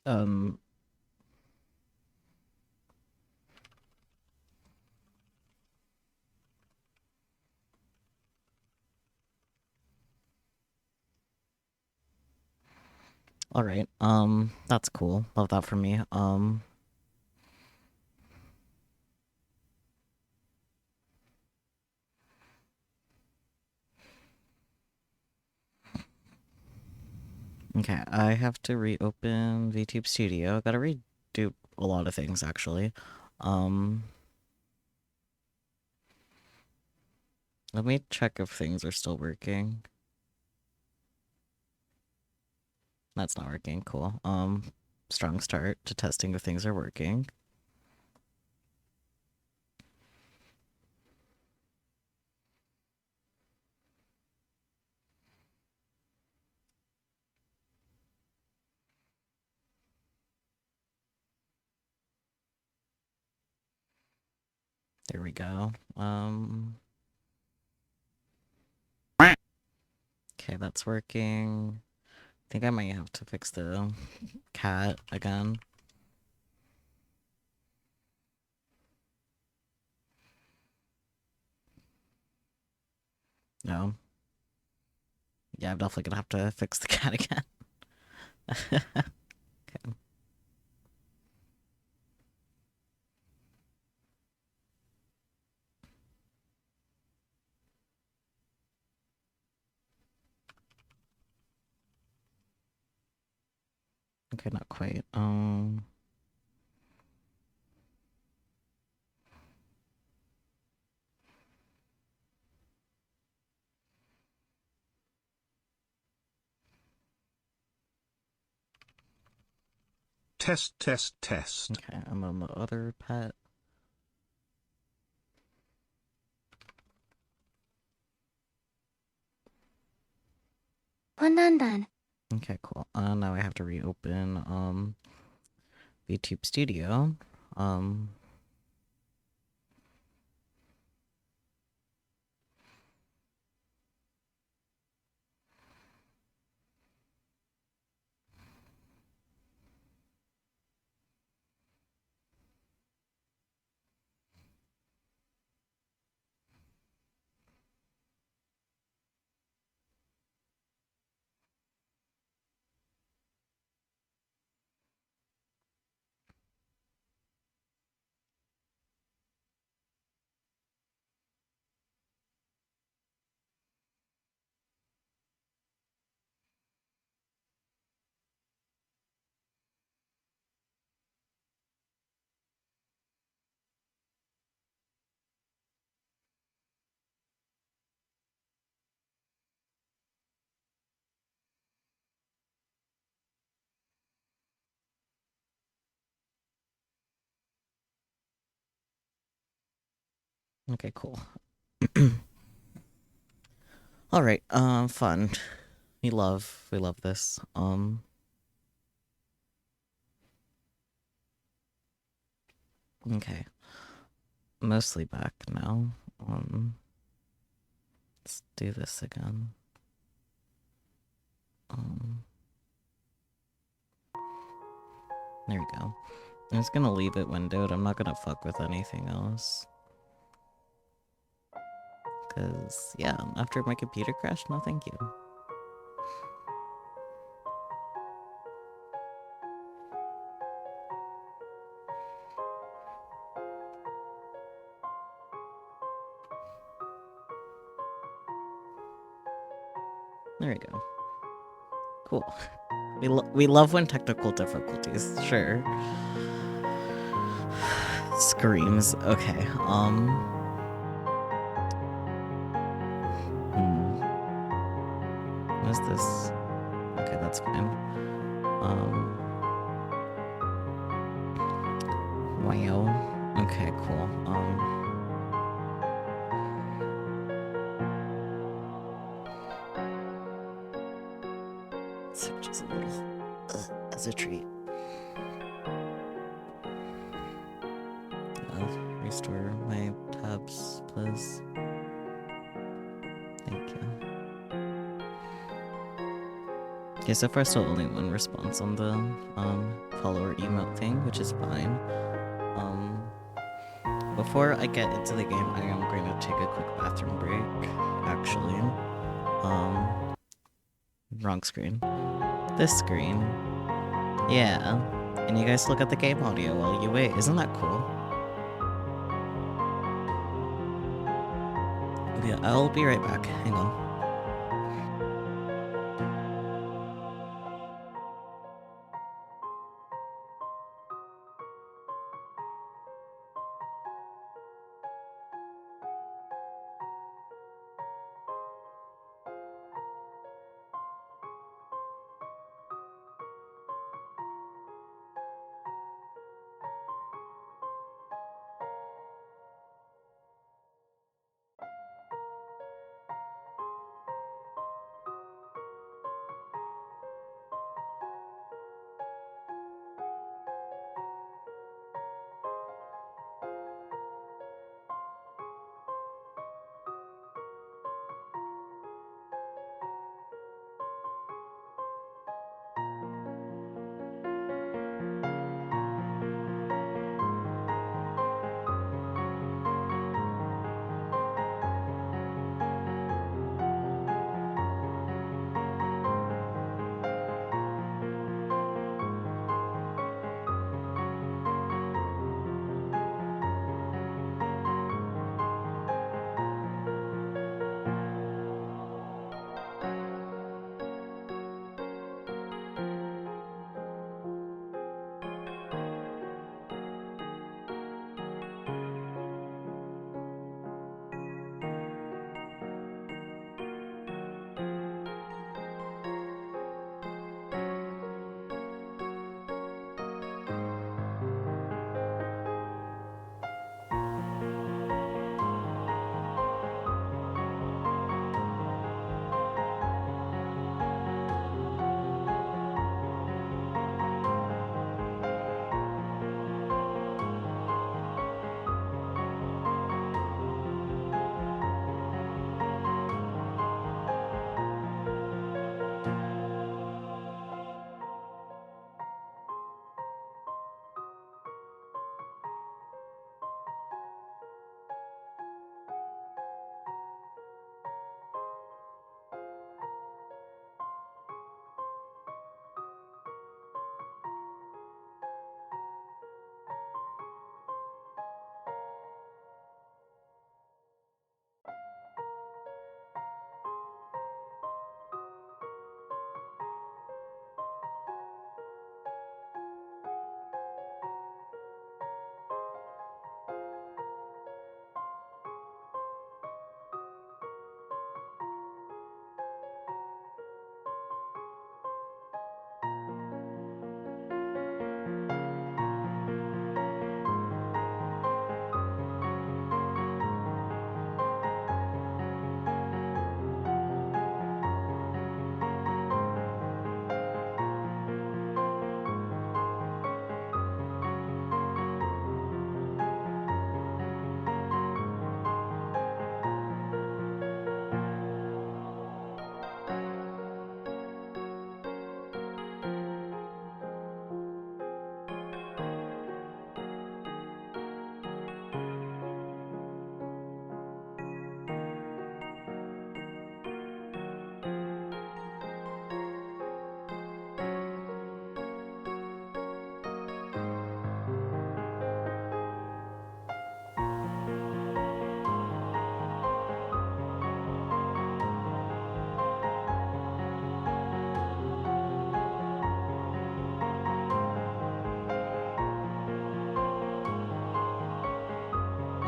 Um, all right. That's cool. Love that for me. Okay, I have to reopen VTube Studio. Gotta redo a lot of things actually. Um, Let me check if things are still working. That's not working. Cool. Strong start to testing if things are working. There we go. Okay, that's working. I think I might have to fix the cat again. No. Yeah, I'm definitely gonna have to fix the cat again. Okay. Okay, not quite. Test, test, test. Okay, I'm on the other pet. Okay, cool. Now I have to reopen VTube Studio. Um, okay, cool. All right, fun. We love this. Okay, mostly back now. Let's do this again. Um, there we go. I'm just gonna leave it windowed. I'm not gonna fuck with anything else. Cause yeah, after my computer crashed, no thank you. There we go. Cool. We love when technical difficulties. Sure. Screams. Okay. What is this? Okay, that's fine. Wow. Okay, cool. So just a little as a treat. Restore my tabs, please. Thank you. Okay, so far still only one response on the follower emote thing, which is fine. Um, Before I get into the game, I am going to take a quick bathroom break. Actually, wrong screen. This screen. Yeah. And you guys look at the game audio while you wait. Isn't that cool? Yeah, I'll be right back. Hang on.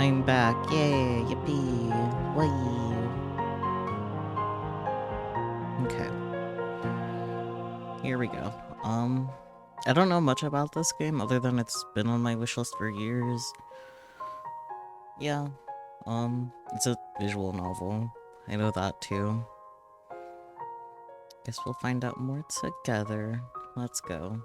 I'm back. Yay, yippee. Whee. Okay, here we go. I don't know much about this game other than it's been on my wishlist for years. Yeah, it's a visual novel. I know that too. Guess we'll find out more together. Let's go.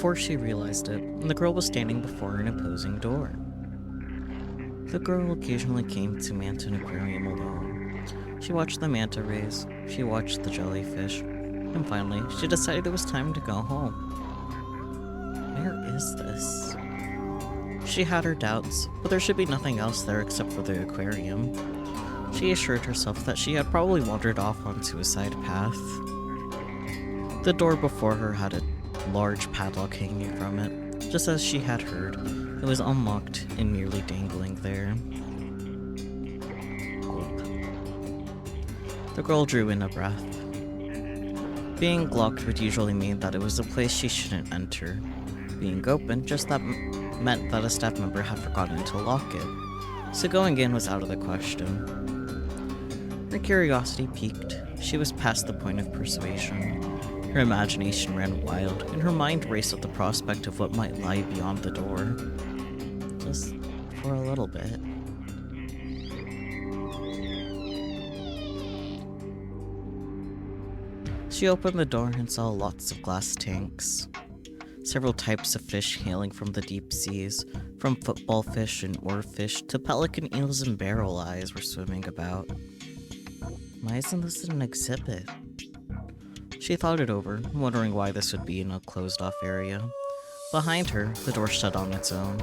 Before she realized it, the girl was standing before an imposing door. The girl occasionally came to Manta Aquarium alone. She watched the manta rays, she watched the jellyfish, and finally, she decided it was time to go home. Where is this? She had her doubts, but there should be nothing else there except for the aquarium. She assured herself that she had probably wandered off onto a side path. The door before her had a large padlock hanging from it. Just as she had heard, it was unlocked and merely dangling there. The girl drew in a breath. Being locked would usually mean that it was a place she shouldn't enter. Being open just meant that a staff member had forgotten to lock it, so going in was out of the question. Her curiosity piqued. She was past the point of persuasion. Her imagination ran wild, and her mind raced at the prospect of what might lie beyond the door. Just for a little bit. She opened the door and saw lots of glass tanks. Several types of fish hailing from the deep seas, from football fish and oarfish to pelican eels and barrel eyes were swimming about. Why isn't this an exhibit? She thought it over, wondering why this would be in a closed-off area. Behind her, the door shut on its own.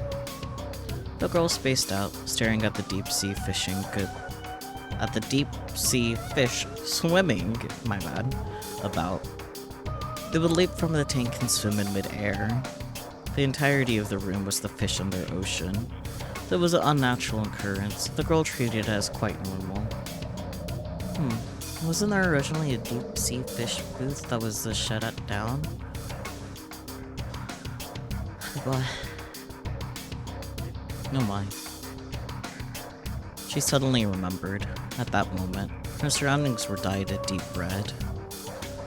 The girl spaced out, staring at the deep-sea fish swimming, about. They would leap from the tank and swim in mid-air. The entirety of the room was the fish in their ocean. There was an unnatural occurrence. The girl treated it as quite normal. Wasn't there originally a deep-sea fish booth that was shut down? What? No mind. She suddenly remembered. At that moment, her surroundings were dyed a deep red.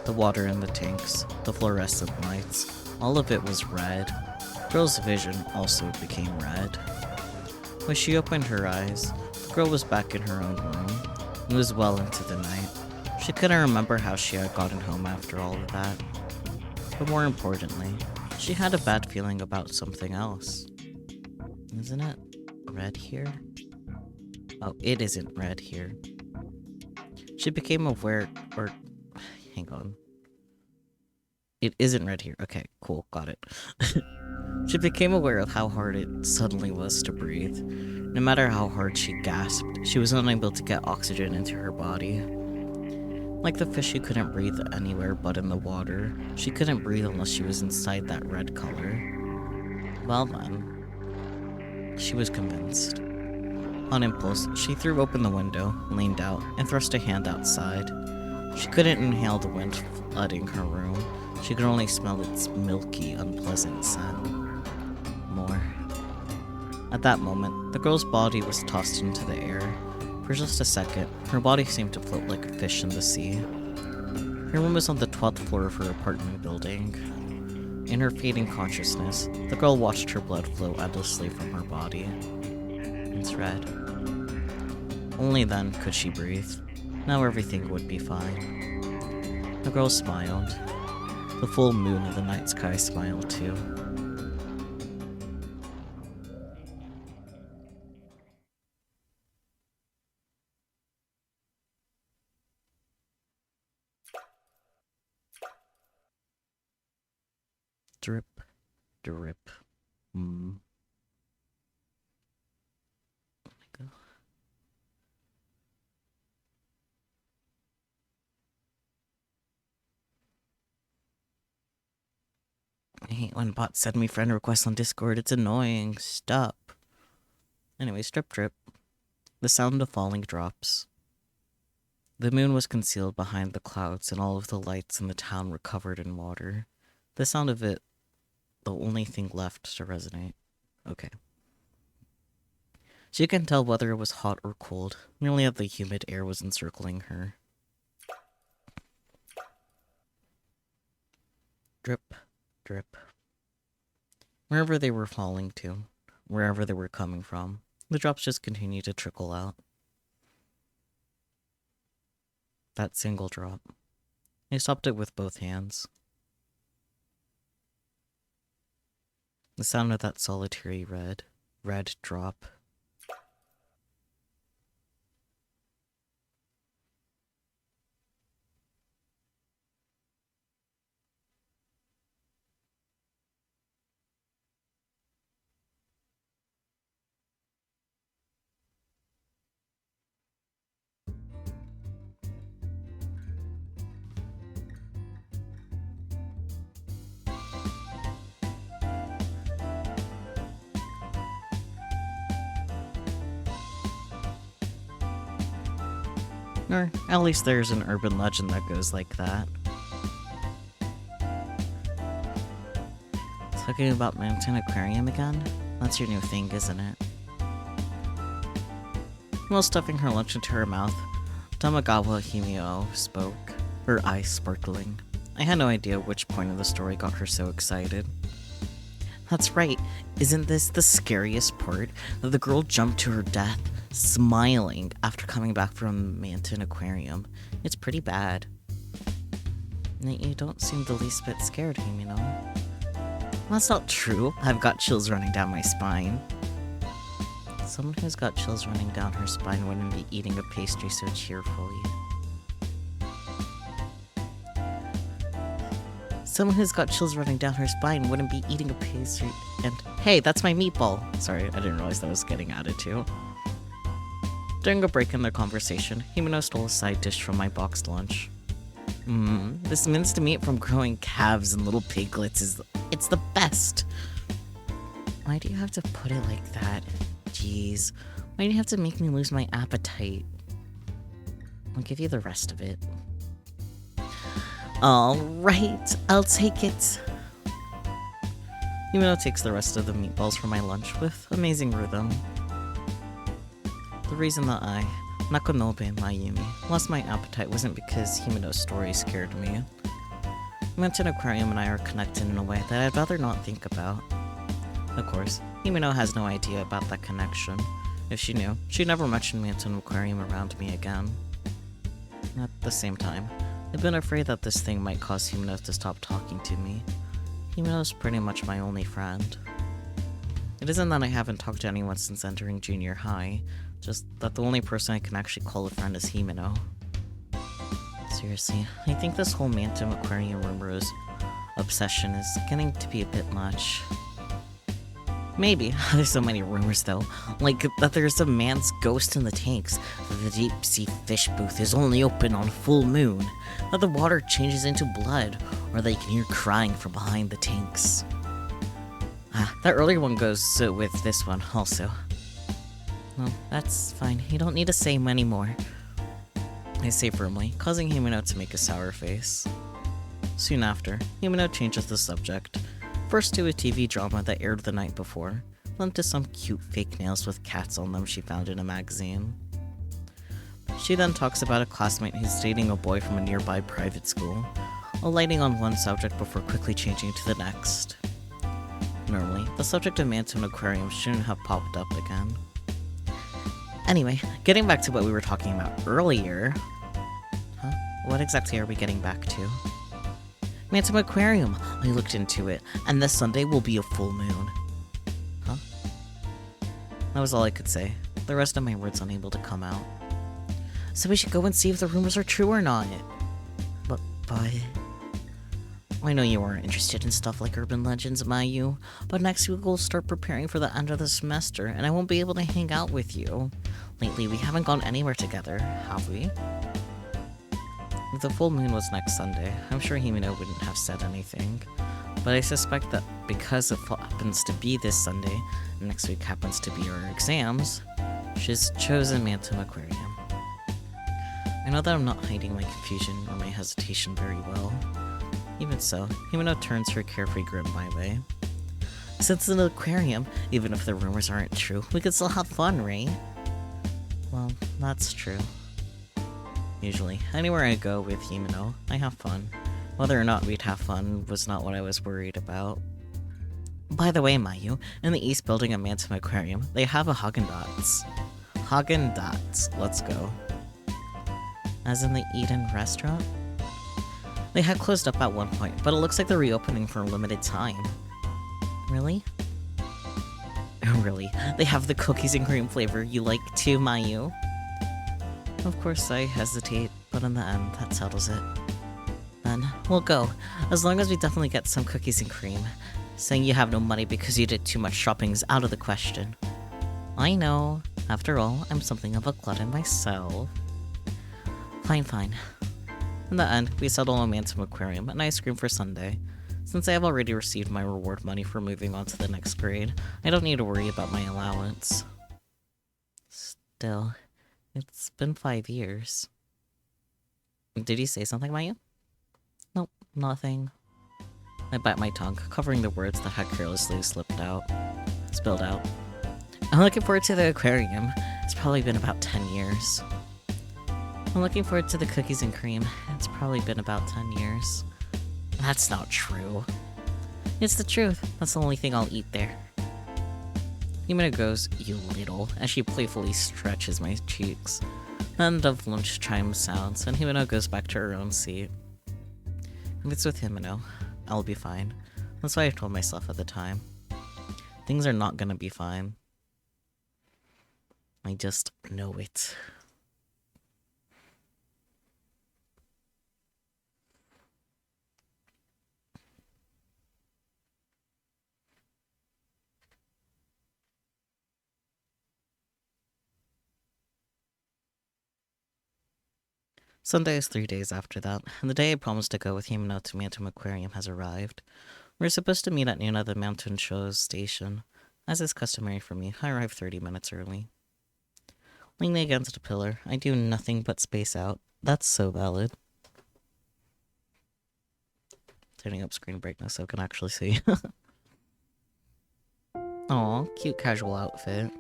The water in the tanks, the fluorescent lights, all of it was red. The girl's vision also became red. When she opened her eyes, the girl was back in her own room. It was well into the night. She couldn't remember how she had gotten home after all of that. But more importantly, she had a bad feeling about something else. Isn't it red here? Oh, it isn't red here. She became aware, hang on. It isn't red here. Okay, cool, got it. She became aware of how hard it suddenly was to breathe. No matter how hard she gasped, she was unable to get oxygen into her body. Like the fish, she couldn't breathe anywhere but in the water. She couldn't breathe unless she was inside that red color. Well then, she was convinced. On impulse, she threw open the window, leaned out, and thrust a hand outside. She couldn't inhale the wind flooding her room. She could only smell its milky, unpleasant scent. More. At that moment, the girl's body was tossed into the air. For just a second, her body seemed to float like a fish in the sea. Her room was on the 12th floor of her apartment building. In her fading consciousness, the girl watched her blood flow endlessly from her body. It's red. Only then could she breathe. Now everything would be fine. The girl smiled. The full moon in the night sky smiled too. Drip, drip. I hate when bots send me friend requests on Discord. It's annoying. Stop. Anyways, drip drip. The sound of falling drops. The moon was concealed behind the clouds, and all of the lights in the town were covered in water. The sound of it, the only thing left to resonate. Okay. She couldn't tell whether it was hot or cold, merely that the humid air was encircling her. Drip, drip. Wherever they were falling to, wherever they were coming from, the drops just continued to trickle out. That single drop. He stopped it with both hands. The sound of that solitary red drop. Or at least there's an urban legend that goes like that. Talking about Mountain Aquarium again? That's your new thing, isn't it? While stuffing her lunch into her mouth, Tamagawa Himio spoke, her eyes sparkling. I had no idea which point of the story got her so excited. That's right, isn't this the scariest part? That the girl jumped to her death, smiling after coming back from Mountain Aquarium. It's pretty bad. You don't seem the least bit scared, Himino. That's not true. I've got chills running down my spine. Someone who's got chills running down her spine wouldn't be eating a pastry so cheerfully. Someone who's got chills running down her spine wouldn't be eating a pastry and... Hey, that's my meatball! Sorry, I didn't realize that was getting added to. During a break in their conversation, Himeno stole a side dish from my boxed lunch. This minced meat from growing calves and little piglets it's the best! Why do you have to put it like that? Jeez. Why do you have to make me lose my appetite? I'll give you the rest of it. Alright, I'll take it. Himeno takes the rest of the meatballs from my lunch with amazing rhythm. The reason that I, Nakonobe and Mayumi, lost my appetite wasn't because Himeno's story scared me. Mountain Aquarium and I are connected in a way that I'd rather not think about. Of course, Himeno has no idea about that connection. If she knew, she'd never mention Mountain Aquarium around me again. At the same time, I've been afraid that this thing might cause Himeno to stop talking to me. Himeno's pretty much my only friend. It isn't that I haven't talked to anyone since entering junior high, just that the only person I can actually call a friend is Himeno. Seriously, I think this whole Mountain Aquarium rumors obsession is getting to be a bit much. Maybe. There's so many rumors though. Like that there's a man's ghost in the tanks, that the deep sea fish booth is only open on full moon, that the water changes into blood, or that you can hear crying from behind the tanks. That earlier one goes with this one also. Well, that's fine. You don't need to say many more. I say firmly, causing Himeno to make a sour face. Soon after, Himeno changes the subject. First to a TV drama that aired the night before, then to some cute fake nails with cats on them she found in a magazine. She then talks about a classmate who's dating a boy from a nearby private school, alighting on one subject before quickly changing to the next. Normally, the subject of Mountain Aquarium shouldn't have popped up again. Anyway, getting back to what we were talking about earlier... What exactly are we getting back to? Mountain Aquarium! I looked into it, and this Sunday will be a full moon. That was all I could say. The rest of my words unable to come out. So we should go and see if the rumors are true or not. But... I know you aren't interested in stuff like urban legends, Mayu, but next week we'll start preparing for the end of the semester, and I won't be able to hang out with you. Lately, we haven't gone anywhere together, have we? If the full moon was next Sunday, I'm sure Himeno wouldn't have said anything, but I suspect that because it happens to be this Sunday, and next week happens to be our exams, she's chosen Mountain Aquarium. I know that I'm not hiding my confusion or my hesitation very well. Even so, Himeno turns her carefree grin my way. Since it's an aquarium, even if the rumors aren't true, we could still have fun, right? Well, that's true. Usually, anywhere I go with Himeno, I have fun. Whether or not we'd have fun was not what I was worried about. By the way, Mayu, in the East Building at Mountain Aquarium, they have a Haagen-Dazs. Haagen-Dazs, let's go. As in the Eden restaurant? They had closed up at one point, but it looks like they're reopening for a limited time. Really? Oh, really? They have the cookies and cream flavor you like too, Mayu? Of course, I hesitate, but in the end, that settles it. Then, we'll go. As long as we definitely get some cookies and cream. Saying you have no money because you did too much shopping is out of the question. I know. After all, I'm something of a glutton myself. Fine. In the end, we settle on Mantum Aquarium and ice cream for Sunday. Since I have already received my reward money for moving on to the next grade, I don't need to worry about my allowance. Still, it's been 5 years. Did you say something, Maya? Nope, nothing. I bite my tongue, covering the words that had carelessly spilled out. I'm looking forward to the aquarium. It's probably been about 10 years. I'm looking forward to the cookies and cream. It's probably been about 10 years. That's not true. It's the truth. That's the only thing I'll eat there. Himeno goes, "You little," as she playfully stretches my cheeks. The end of lunch chime sounds, and Himeno goes back to her own seat. If it's with Himeno, I'll be fine. That's what I told myself at the time. Things are not gonna be fine. I just know it. Sunday is 3 days after that, and the day I promised to go with Himeno to Mantum Aquarium has arrived. We're supposed to meet at noon at the Mountain Show's station. As is customary for me, I arrive 30 minutes early. Leaning against a pillar, I do nothing but space out. That's so valid. Turning up screen brightness so I can actually see. Aw, cute casual outfit.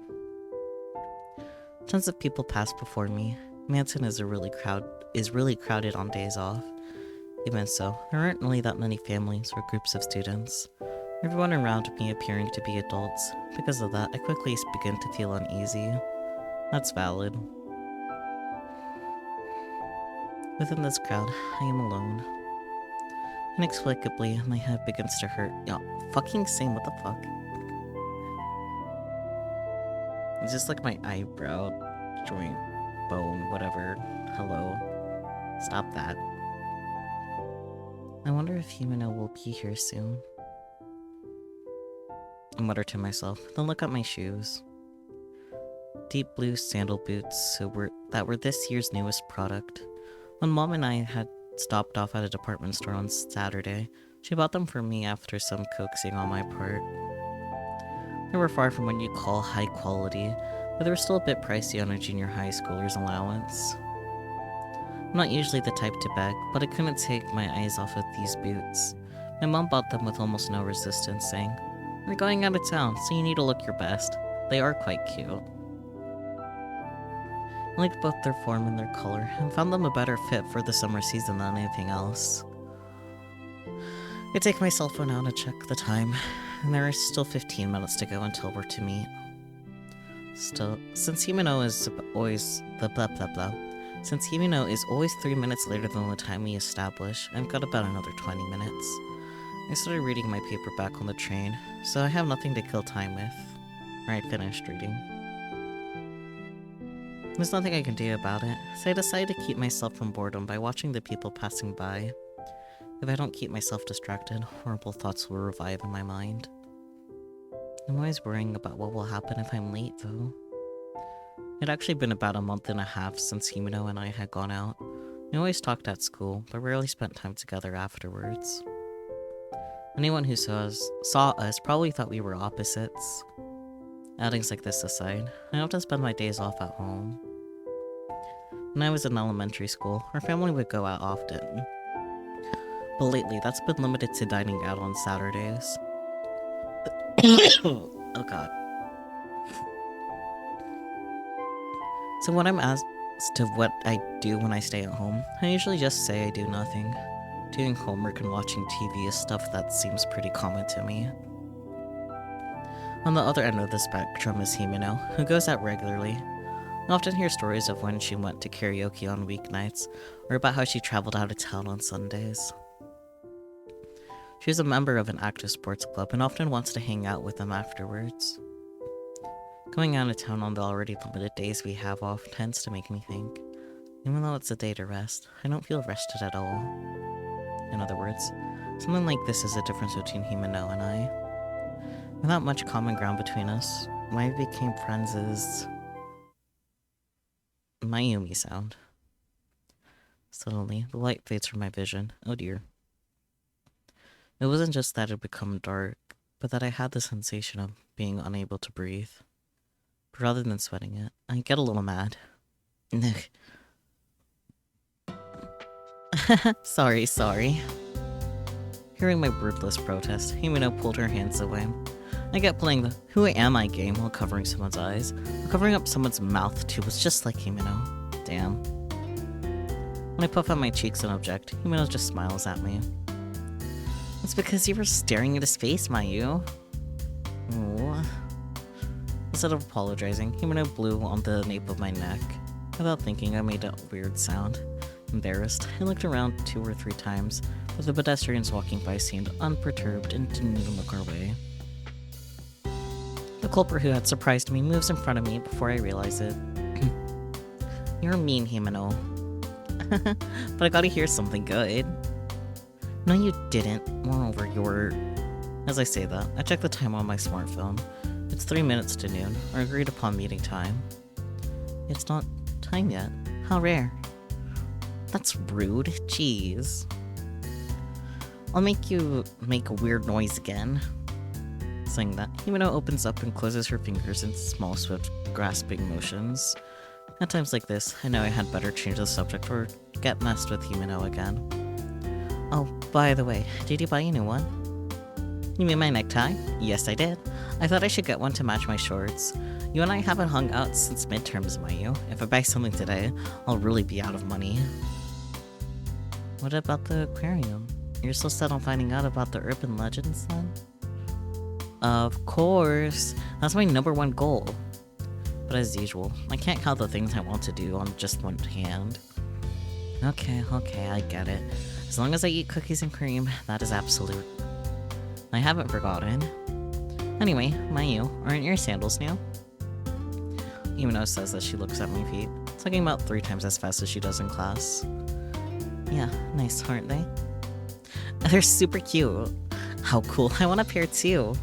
Tons of people pass before me. Manton is really crowded on days off. Even so, there aren't really that many families or groups of students. Everyone around me appearing to be adults. Because of that, I quickly begin to feel uneasy. That's valid. Within this crowd, I am alone. Inexplicably, my head begins to hurt. Yeah, fucking same, what the fuck? It's just like my eyebrow joint, bone, whatever. Hello. Stop that. I wonder if Himeno will be here soon. I mutter to myself, then look at my shoes. Deep blue sandal boots that were this year's newest product. When Mom and I had stopped off at a department store on Saturday, she bought them for me after some coaxing on my part. They were far from what you'd call high quality, but they were still a bit pricey on a junior high schooler's allowance. I'm not usually the type to beg, but I couldn't take my eyes off of these boots. My mom bought them with almost no resistance, saying, "We're going out of town, so you need to look your best. They are quite cute." I liked both their form and their color, and found them a better fit for the summer season than anything else. I take my cell phone out and check the time, and there are still 15 minutes to go until we're to meet. Still, since Himeno is always Since Himeno is always 3 minutes later than the time we establish, I've got about another 20 minutes. I started reading my paperback on the train, so I have nothing to kill time with. Or I'd finished reading. There's nothing I can do about it, so I decide to keep myself from boredom by watching the people passing by. If I don't keep myself distracted, horrible thoughts will revive in my mind. I'm always worrying about what will happen if I'm late, though. It had actually been about a month and a half since Himeno and I had gone out. We always talked at school, but rarely spent time together afterwards. Anyone who saw us probably thought we were opposites. Outings like this aside, I often spend my days off at home. When I was in elementary school, our family would go out often. But lately, that's been limited to dining out on Saturdays. Oh god. So when I'm asked to what I do when I stay at home, I usually just say I do nothing. Doing homework and watching TV is stuff that seems pretty common to me. On the other end of the spectrum is Himeno, who goes out regularly. I often hear stories of when she went to karaoke on weeknights, or about how she traveled out of town on Sundays. She's a member of an active sports club and often wants to hang out with them afterwards. Going out of town on the already limited days we have off tends to make me think. Even though it's a day to rest, I don't feel rested at all. In other words, something like this is the difference between Himeno and I. Without much common ground between us, why we became friends is... Mayumi sound. Suddenly, the light fades from my vision. Oh dear. It wasn't just that it had become dark, but that I had the sensation of being unable to breathe. But rather than sweating it, I get a little mad. Sorry. Hearing my wordless protest, Himeno pulled her hands away. I get playing the "Who am I" game while covering someone's eyes. Covering up someone's mouth, too, was just like Himeno. Damn. When I puff out my cheeks and object, Himeno just smiles at me. It's because you were staring at his face, Mayu. Oh. Instead of apologizing, Himeno blew on the nape of my neck. Without thinking, I made a weird sound. Embarrassed, I looked around 2 or 3 times, but the pedestrians walking by seemed unperturbed and didn't even look our way. The culprit who had surprised me moves in front of me before I realize it. You're mean, Himeno. But I gotta hear something good. No, you didn't. Moreover, you're... As I say that, I check the time on my smartphone. It's 3 minutes to noon, our agreed upon meeting time. It's not time yet. How rare. That's rude. Jeez. I'll make you make a weird noise again. Saying that, Himeno opens up and closes her fingers in small, swift, grasping motions. At times like this, I know I had better change the subject or get messed with Himeno again. Oh, by the way, did you buy a new one? You mean my necktie? Yes, I did. I thought I should get one to match my shorts. You and I haven't hung out since midterms, Mayu. If I buy something today, I'll really be out of money. What about the aquarium? You're so set on finding out about the urban legends, then? Of course. That's my #1 goal. But as usual, I can't count the things I want to do on just one hand. Okay, I get it. As long as I eat cookies and cream, that is absolute. I haven't forgotten. Anyway, Mayu, aren't your sandals new? Himeno says that she looks at my feet, talking about 3 times as fast as she does in class. Yeah, nice, aren't they? They're super cute. How cool, I want a pair too.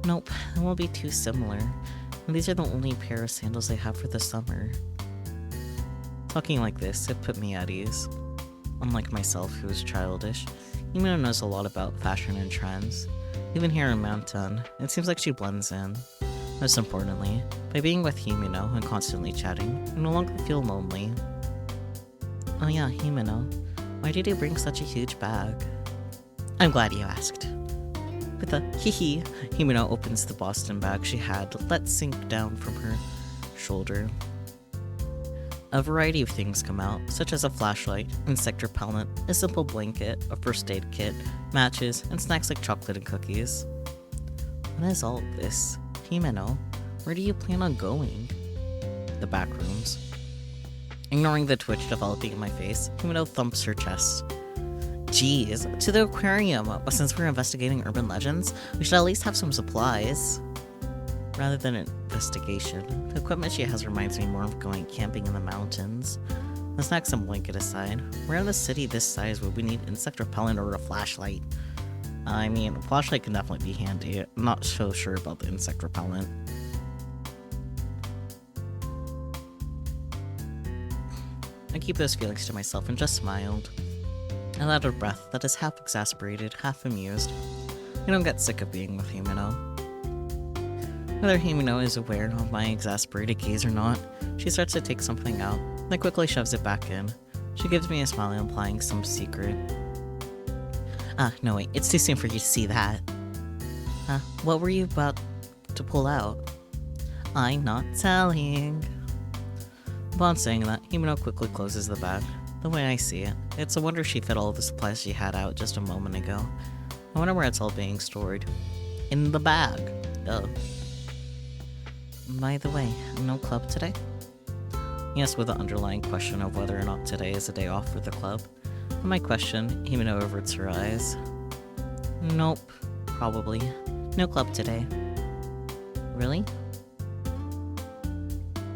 Nope, it won't be too similar. And these are the only pair of sandals I have for the summer. Talking like this, it put me at ease. Unlike myself, who is childish, Himeno knows a lot about fashion and trends. Even here in Mountain, it seems like she blends in. Most importantly, by being with Himeno and constantly chatting, I no longer feel lonely. Oh yeah, Himeno, why did you bring such a huge bag? I'm glad you asked. With a hee-hee, Himeno opens the Boston bag she had let sink down from her shoulder. A variety of things come out, such as a flashlight, insect repellent, a simple blanket, a first aid kit, matches, and snacks like chocolate and cookies. What is all this? Himeno, where do you plan on going? The back rooms. Ignoring the twitch developing in my face, Himeno thumps her chest. Jeez, to the aquarium, but since we're investigating urban legends, we should at least have some supplies. Rather than an investigation, the equipment she has reminds me more of going camping in the mountains. The snacks and blanket aside, where in the city this size would we need insect repellent or a flashlight? I mean, a flashlight can definitely be handy. I'm not so sure about the insect repellent. I keep those feelings to myself and just smiled. I let out a breath that is half exasperated, half amused. I don't get sick of being with Himeno. Whether Himeno is aware of my exasperated gaze or not, she starts to take something out, then quickly shoves it back in. She gives me a smile implying some secret. No wait, it's too soon for you to see that. What were you about to pull out? I'm not telling. Upon saying that, Himeno quickly closes the bag. The way I see it, it's a wonder she fit all of the supplies she had out just a moment ago. I wonder where it's all being stored. In the bag. Oh. By the way, no club today? Yes, with the underlying question of whether or not today is a day off for the club. On my question, Himeno averts her eyes. Nope, probably. No club today. Really?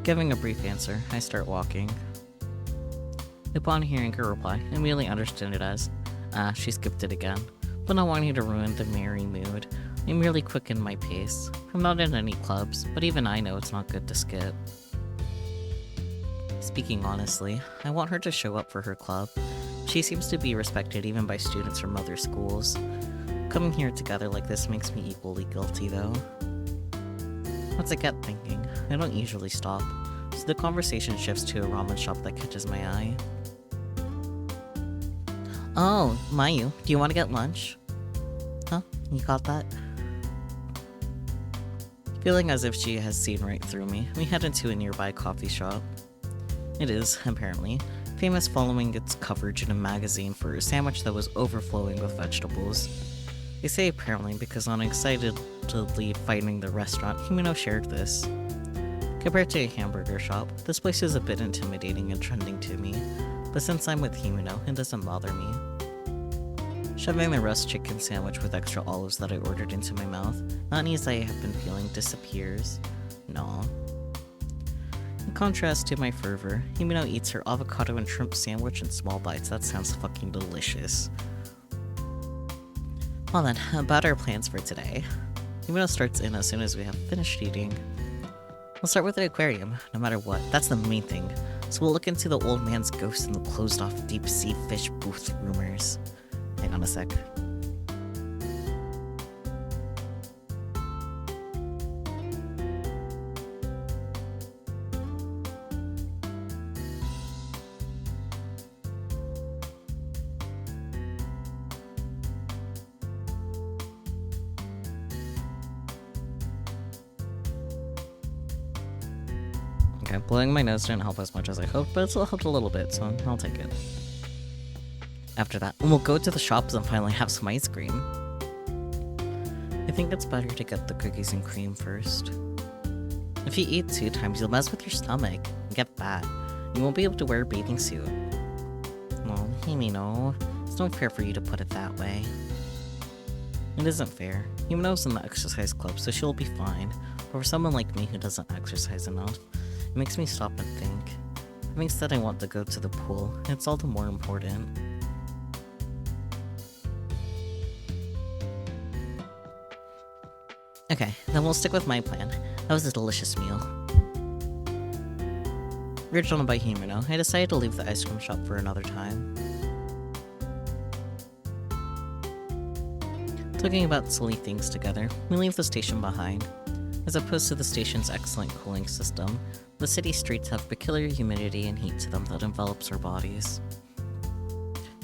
Giving a brief answer, I start walking. Upon hearing her reply, I immediately understood it as, she skipped it again. But not wanting to ruin the merry mood, I merely quickened my pace. I'm not in any clubs, but even I know it's not good to skip. Speaking honestly, I want her to show up for her club. She seems to be respected even by students from other schools. Coming here together like this makes me equally guilty though. Once I get thinking, I don't usually stop, so the conversation shifts to a ramen shop that catches my eye. Oh, Mayu, do you want to get lunch? Huh? You got that? Feeling as if she has seen right through me, we head into a nearby coffee shop. It is, apparently, famous following its coverage in a magazine for a sandwich that was overflowing with vegetables. They say apparently because on excitedly fighting the restaurant, Himeno shared this. Compared to a hamburger shop, this place is a bit intimidating and trending to me, but since I'm with Himeno, it doesn't bother me. Shoving the roast chicken sandwich with extra olives that I ordered into my mouth, the unease I have been feeling disappears. No. In contrast to my fervor, Himeno eats her avocado and shrimp sandwich in small bites. That sounds fucking delicious. Well then, about our plans for today. Himeno starts in as soon as we have finished eating. We'll start with the aquarium, no matter what. That's the main thing. So we'll look into the old man's ghost and the closed-off deep-sea fish booth rumors. Hang on a sec. Okay, blowing my nose didn't help as much as I hoped, but it still helped a little bit, so I'll take it. After that, we'll go to the shops and finally have some ice cream. I think it's better to get the cookies and cream first. If you eat 2 times, you'll mess with your stomach and get fat. You won't be able to wear a bathing suit. Well, Himeno, it's not fair for you to put it that way. It isn't fair. Himeno's in the exercise club, so she'll be fine. But for someone like me who doesn't exercise enough, it makes me stop and think. Having said I want to go to the pool, it's all the more important. Okay, then we'll stick with my plan. That was a delicious meal. Urged on by Himeno, I decided to leave the ice cream shop for another time. Talking about silly things together, we leave the station behind. As opposed to the station's excellent cooling system, the city streets have peculiar humidity and heat to them that envelops our bodies.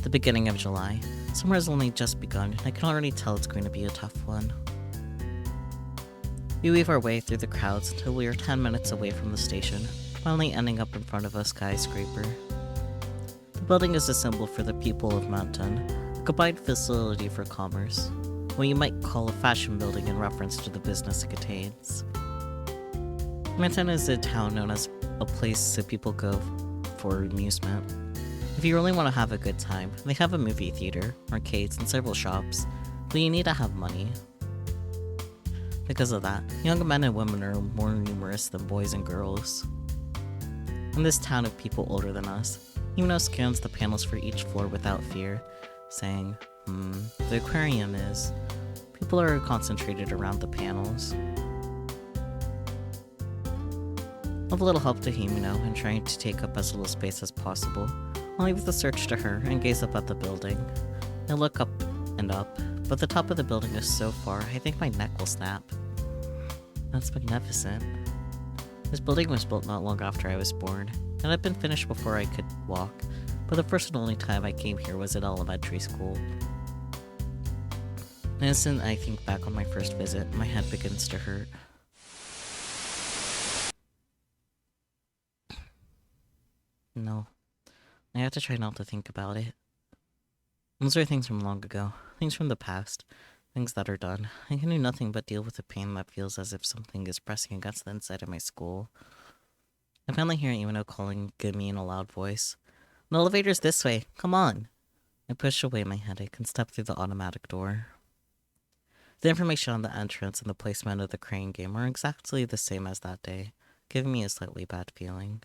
The beginning of July, summer has only just begun, and I can already tell it's going to be a tough one. We weave our way through the crowds until we are 10 minutes away from the station, finally ending up in front of a skyscraper. The building is a symbol for the people of Mountain, a combined facility for commerce, what you might call a fashion building in reference to the business it contains. Mountain is a town known as a place so people go for amusement. If you really want to have a good time, they have a movie theater, arcades, and several shops, but you need to have money. Because of that, young men and women are more numerous than boys and girls. In this town of people older than us, Himeno scans the panels for each floor without fear, saying, the aquarium is. People are concentrated around the panels. With a little help to Himeno and trying to take up as little space as possible, I'll leave the search to her and gaze up at the building. I look up and up, but the top of the building is so far, I think my neck will snap. That's magnificent. This building was built not long after I was born, and had been finished before I could walk, but the first and only time I came here was at elementary school. The instant I think back on my first visit, my head begins to hurt. No, I have to try not to think about it. Those are things from long ago, things from the past, things that are done. I can do nothing but deal with the pain that feels as if something is pressing against the inside of my skull. I finally hear Imano calling me in a loud voice. The elevator's this way, come on! I push away my headache and step through the automatic door. The information on the entrance and the placement of the crane game are exactly the same as that day. giving me a slightly bad feeling.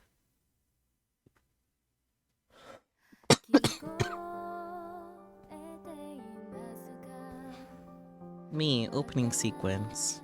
Me, opening sequence.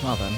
Well then.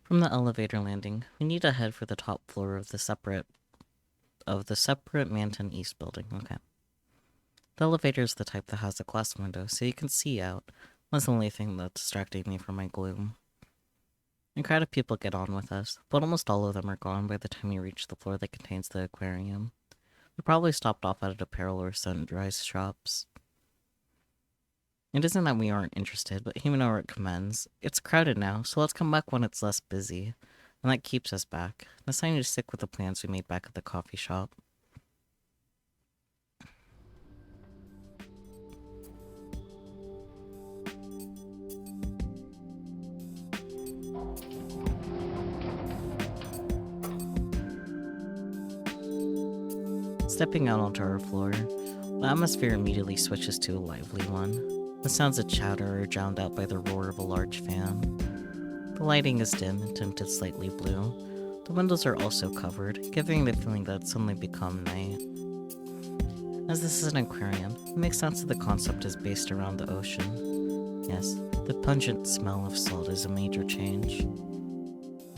From the elevator landing, we need to head for the top floor of the separate Manton East building. Okay. The elevator is the type that has a glass window, so you can see out. That's the only thing that's distracting me from my gloom. A crowd of people get on with us, but almost all of them are gone by the time we reach the floor that contains the aquarium. We probably stopped off at apparel or sundries shops. It isn't that we aren't interested, but Himeno recommends. It's crowded now, so let's come back when it's less busy. And that keeps us back. Deciding to stick with the plans we made back at the coffee shop. Stepping out onto our floor, the atmosphere immediately switches to a lively one. The sounds of chatter are drowned out by the roar of a large fan. The lighting is dim and tinted slightly blue. The windows are also covered, giving the feeling that it's suddenly become night. As this is an aquarium, it makes sense that the concept is based around the ocean. Yes, the pungent smell of salt is a major change.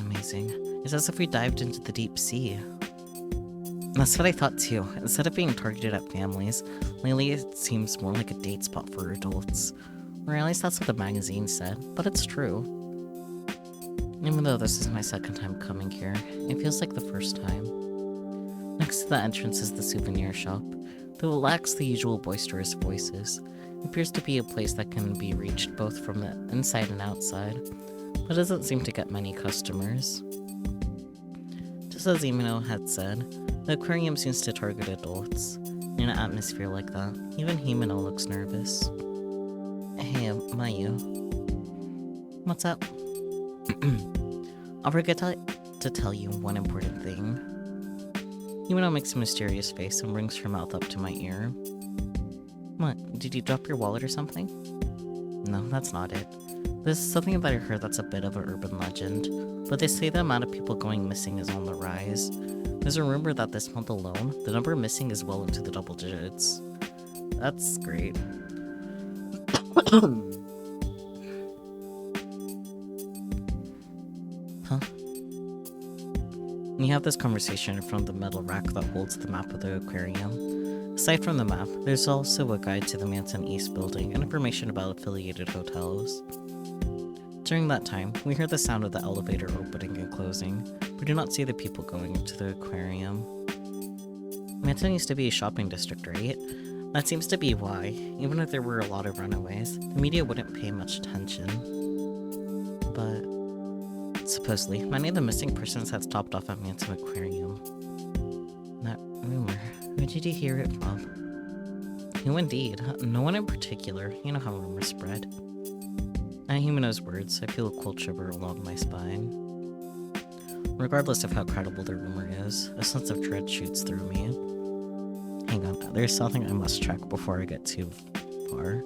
Amazing. It's as if we dived into the deep sea. That's what I thought too. Instead of being targeted at families, lately it seems more like a date spot for adults. Or at least that's what the magazine said, but it's true. Even though this is my second time coming here, it feels like the first time. Next to the entrance is the souvenir shop. Though it lacks the usual boisterous voices, it appears to be a place that can be reached both from the inside and outside, but doesn't seem to get many customers. Just as Imino had said, the aquarium seems to target adults. In an atmosphere like that, even Himeno looks nervous. Hey, Mayu. What's up? I'll forget to tell you one important thing. Himeno makes a mysterious face and brings her mouth up to my ear. What, did you drop your wallet or something? No, that's not it. There's something that I heard that's a bit of an urban legend, but they say the amount of people going missing is on the rise. There's a rumor that this month alone, the number missing is well into the double digits. That's great. Huh? We have this conversation in front of the metal rack that holds the map of the aquarium. Aside from the map, there's also a guide to the Manton East building and information about affiliated hotels. During that time, we hear the sound of the elevator opening and closing, but do not see the people going into the aquarium. Manton used to be a shopping district, right? That seems to be why, even if there were a lot of runaways, the media wouldn't pay much attention. But Supposedly, many of the missing persons had stopped off at Manson Aquarium. That rumor, who did you hear it from? Who indeed? No one in particular. You know how rumors spread. At Humano's words, I feel a cold shiver along my spine. Regardless of how credible the rumor is, a sense of dread shoots through me. Hang on, there's something I must check before I get too far.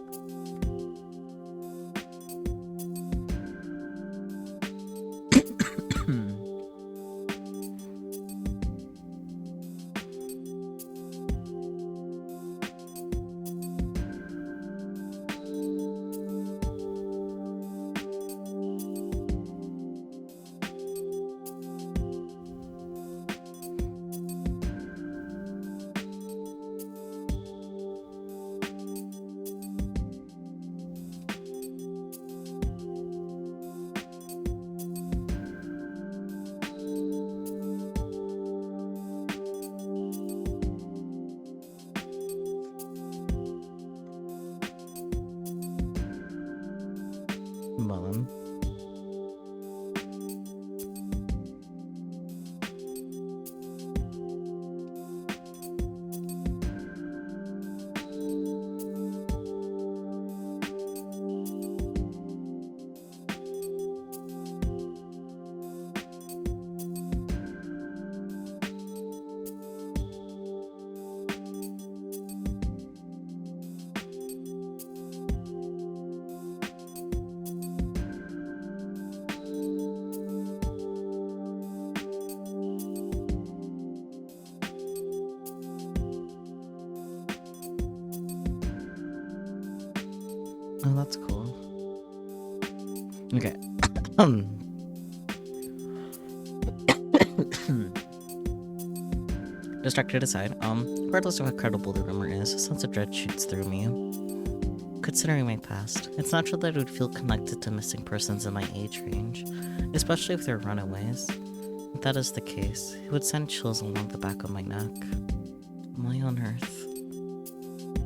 Mullen. Oh, that's cool. Okay. Distracted aside, regardless of how credible the rumor is, a sense of dread shoots through me. Considering my past, it's natural that I would feel connected to missing persons in my age range, especially if they're runaways. If that is the case, it would send chills along the back of my neck. Why on earth?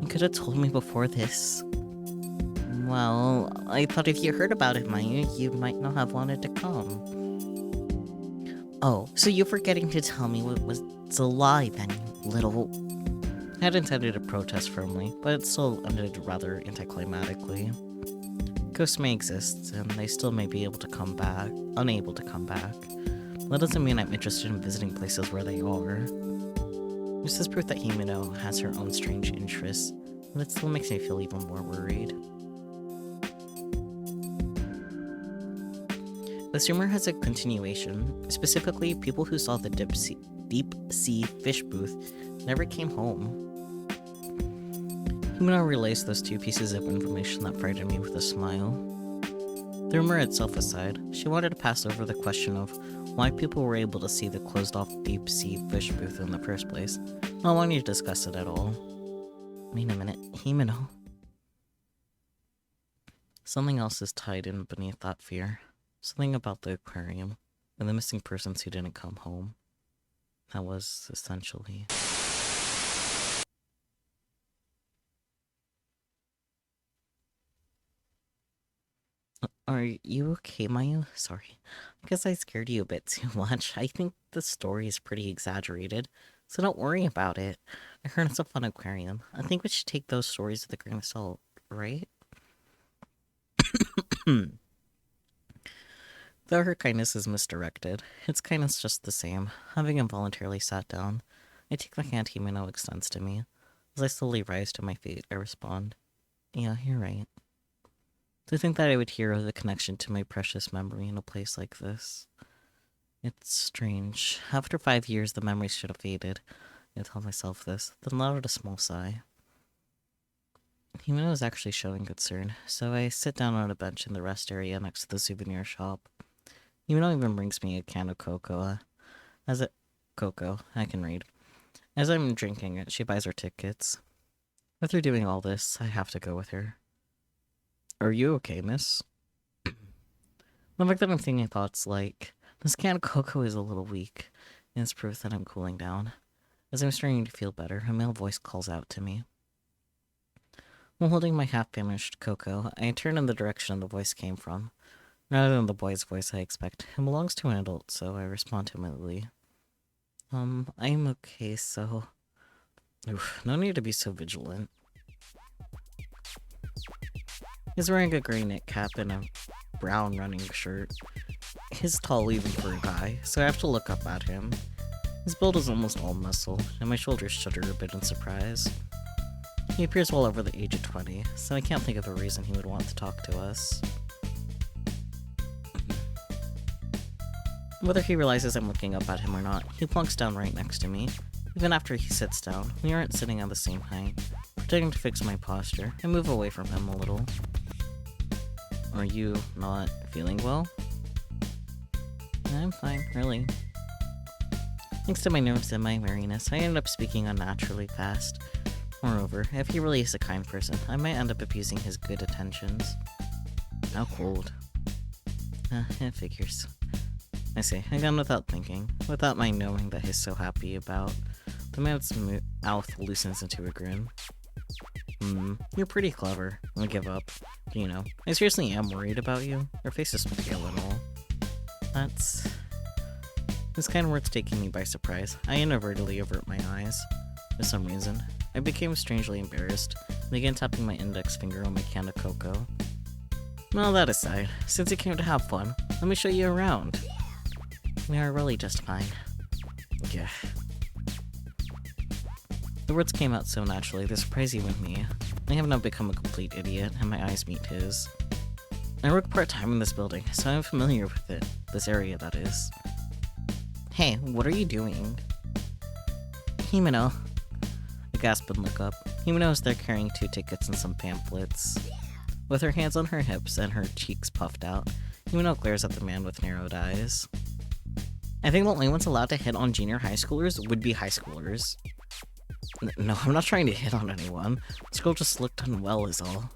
You could have told me before this. Well, I thought if you heard about it, Maya, you might not have wanted to come. Oh, so you're forgetting to tell me what was a lie then, you little... I had intended to protest firmly, but it still ended rather anticlimactically. Ghosts may exist, and they still may be able to come back, unable to come back. That doesn't mean I'm interested in visiting places where they are. This is proof that Himeno has her own strange interests, but it still makes me feel even more worried. This rumor has a continuation. Specifically, people who saw the deep sea fish booth never came home. Himeno relays those two pieces of information that frightened me with a smile. The rumor itself aside, she wanted to pass over the question of why people were able to see the closed-off deep sea fish booth in the first place, not wanting to discuss it at all. Wait a minute, Himeno. Something else is tied in beneath that fear. Something about the aquarium, and the missing persons who didn't come home. That was essentially... Are you okay, Mayu? Sorry. I guess I scared you a bit too much. I think the story is pretty exaggerated, so don't worry about it. I heard it's a fun aquarium. I think we should take those stories with a grain of salt, right? Though her kindness is misdirected, its kindness just the same. Having involuntarily sat down, I take the hand Himeno extends to me. As I slowly rise to my feet, I respond, yeah, you're right. To think that I would hear of the connection to my precious memory in a place like this. It's strange. After 5 years, the memories should have faded. I tell myself this, then let out a small sigh. Himeno is actually showing concern, so I sit down on a bench in the rest area next to the souvenir shop. Himeno even brings me a can of cocoa. Cocoa, I can read. As I'm drinking it, she buys her tickets. After doing all this, I have to go with her. Are you okay, miss? The fact that I'm thinking thoughts like, this can of cocoa is a little weak, and it's proof that I'm cooling down. As I'm starting to feel better, a male voice calls out to me. While holding my half-finished cocoa, I turn in the direction the voice came from. Rather than the boy's voice I expect. It belongs to an adult, so I respond timidly. I'm okay, so... Oof, no need to be so vigilant. He's wearing a gray knit cap and a brown running shirt. He's tall even for a guy, so I have to look up at him. His build is almost all muscle, and my shoulders shudder a bit in surprise. He appears well over the age of 20, so I can't think of a reason he would want to talk to us. Whether he realizes I'm looking up at him or not, he plunks down right next to me. Even after he sits down, we aren't sitting on the same height. Pretending to fix my posture, I move away from him a little. Are you not feeling well? I'm fine, really. Thanks to my nerves and my weariness, I end up speaking unnaturally fast. Moreover, if he really is a kind person, I might end up appeasing his good attentions. How cold. It figures. I say, again without thinking, without my knowing that he's so happy about. The man's mouth loosens into a grin. You're pretty clever. I'll give up. You know, I seriously am worried about you. Your face is pale and all. This kind of word's taking me by surprise. I inadvertently avert my eyes. For some reason, I became strangely embarrassed and began tapping my index finger on my can of cocoa. Well, that aside, since you came to have fun, let me show you around. We are really just fine. Yeah. The words came out so naturally, they surprise even me. I have now become a complete idiot, and my eyes meet his. I work part-time in this building, so I'm familiar with it. This area, that is. Hey, what are you doing? Himeno. I gasp and look up. Himeno is there carrying 2 tickets and some pamphlets. With her hands on her hips and her cheeks puffed out, Himeno glares at the man with narrowed eyes. I think the only ones allowed to hit on junior high schoolers would be high schoolers. No, I'm not trying to hit on anyone. This girl just looked unwell is all.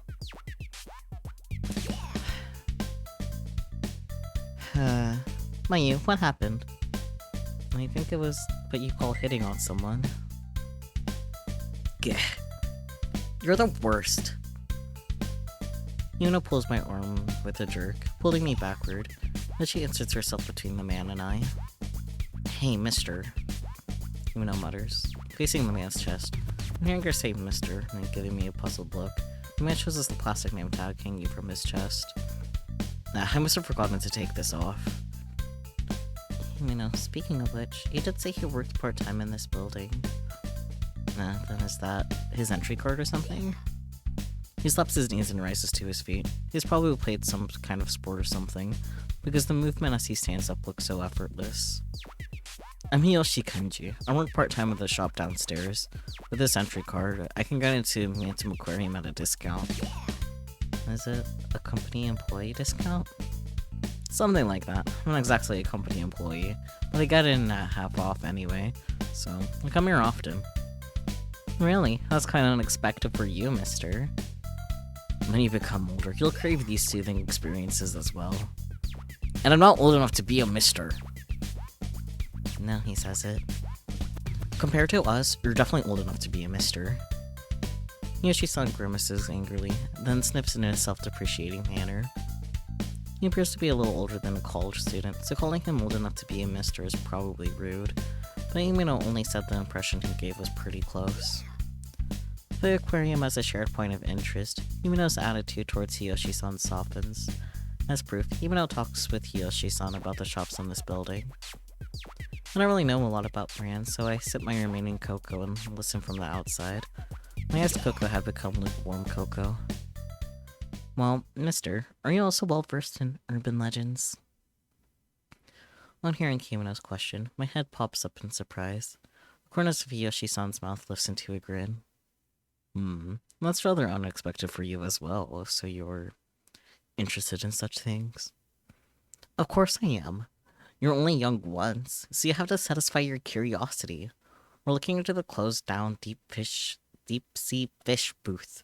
Mayu, what happened? I think it was what you call hitting on someone. Gah. You're the worst. Yuna pulls my arm with a jerk, pulling me backward, but she inserts herself between the man and I. Hey, mister. Yuna mutters, facing the man's chest. I'm hearing her say mister, and giving me a puzzled look. The man shows us the plastic name tag hanging from his chest. I must have forgotten to take this off. Speaking of which, he did say he worked part-time in this building. Then is that his entry card or something? He slaps his knees and rises to his feet. He's probably played some kind of sport or something, because the movement as he stands up looks so effortless. I'm Hiyoshi Kanji. I work part-time at the shop downstairs. With this entry card, I can get into Phantom Aquarium at a discount. Is it a company employee discount? Something like that. I'm not exactly a company employee, but I get in at half off anyway, so I come here often. Really? That's kind of unexpected for you, mister. When you become older, you'll crave these soothing experiences as well. And I'm not old enough to be a mister. No, he says it. Compared to us, you're definitely old enough to be a mister. Yoshi-san grimaces angrily, then sniffs in a self-depreciating manner. He appears to be a little older than a college student, so calling him old enough to be a mister is probably rude, but Imino only said the impression he gave was pretty close. The aquarium has a shared point of interest. Imino's attitude towards Hiyoshi-san softens. As proof, Imino talks with Hiyoshi-san about the shops in this building. I don't really know a lot about brands, so I sip my remaining cocoa and listen from the outside. My iced cocoa had become lukewarm cocoa. Well, mister, are you also well versed in urban legends? On hearing Kimino's question, my head pops up in surprise. The corners of Hiyoshi-san's mouth lifts into a grin. That's rather unexpected for you as well, so you're interested in such things. Of course I am. You're only young once, so you have to satisfy your curiosity. We're looking into the closed-down deep-sea fish booth.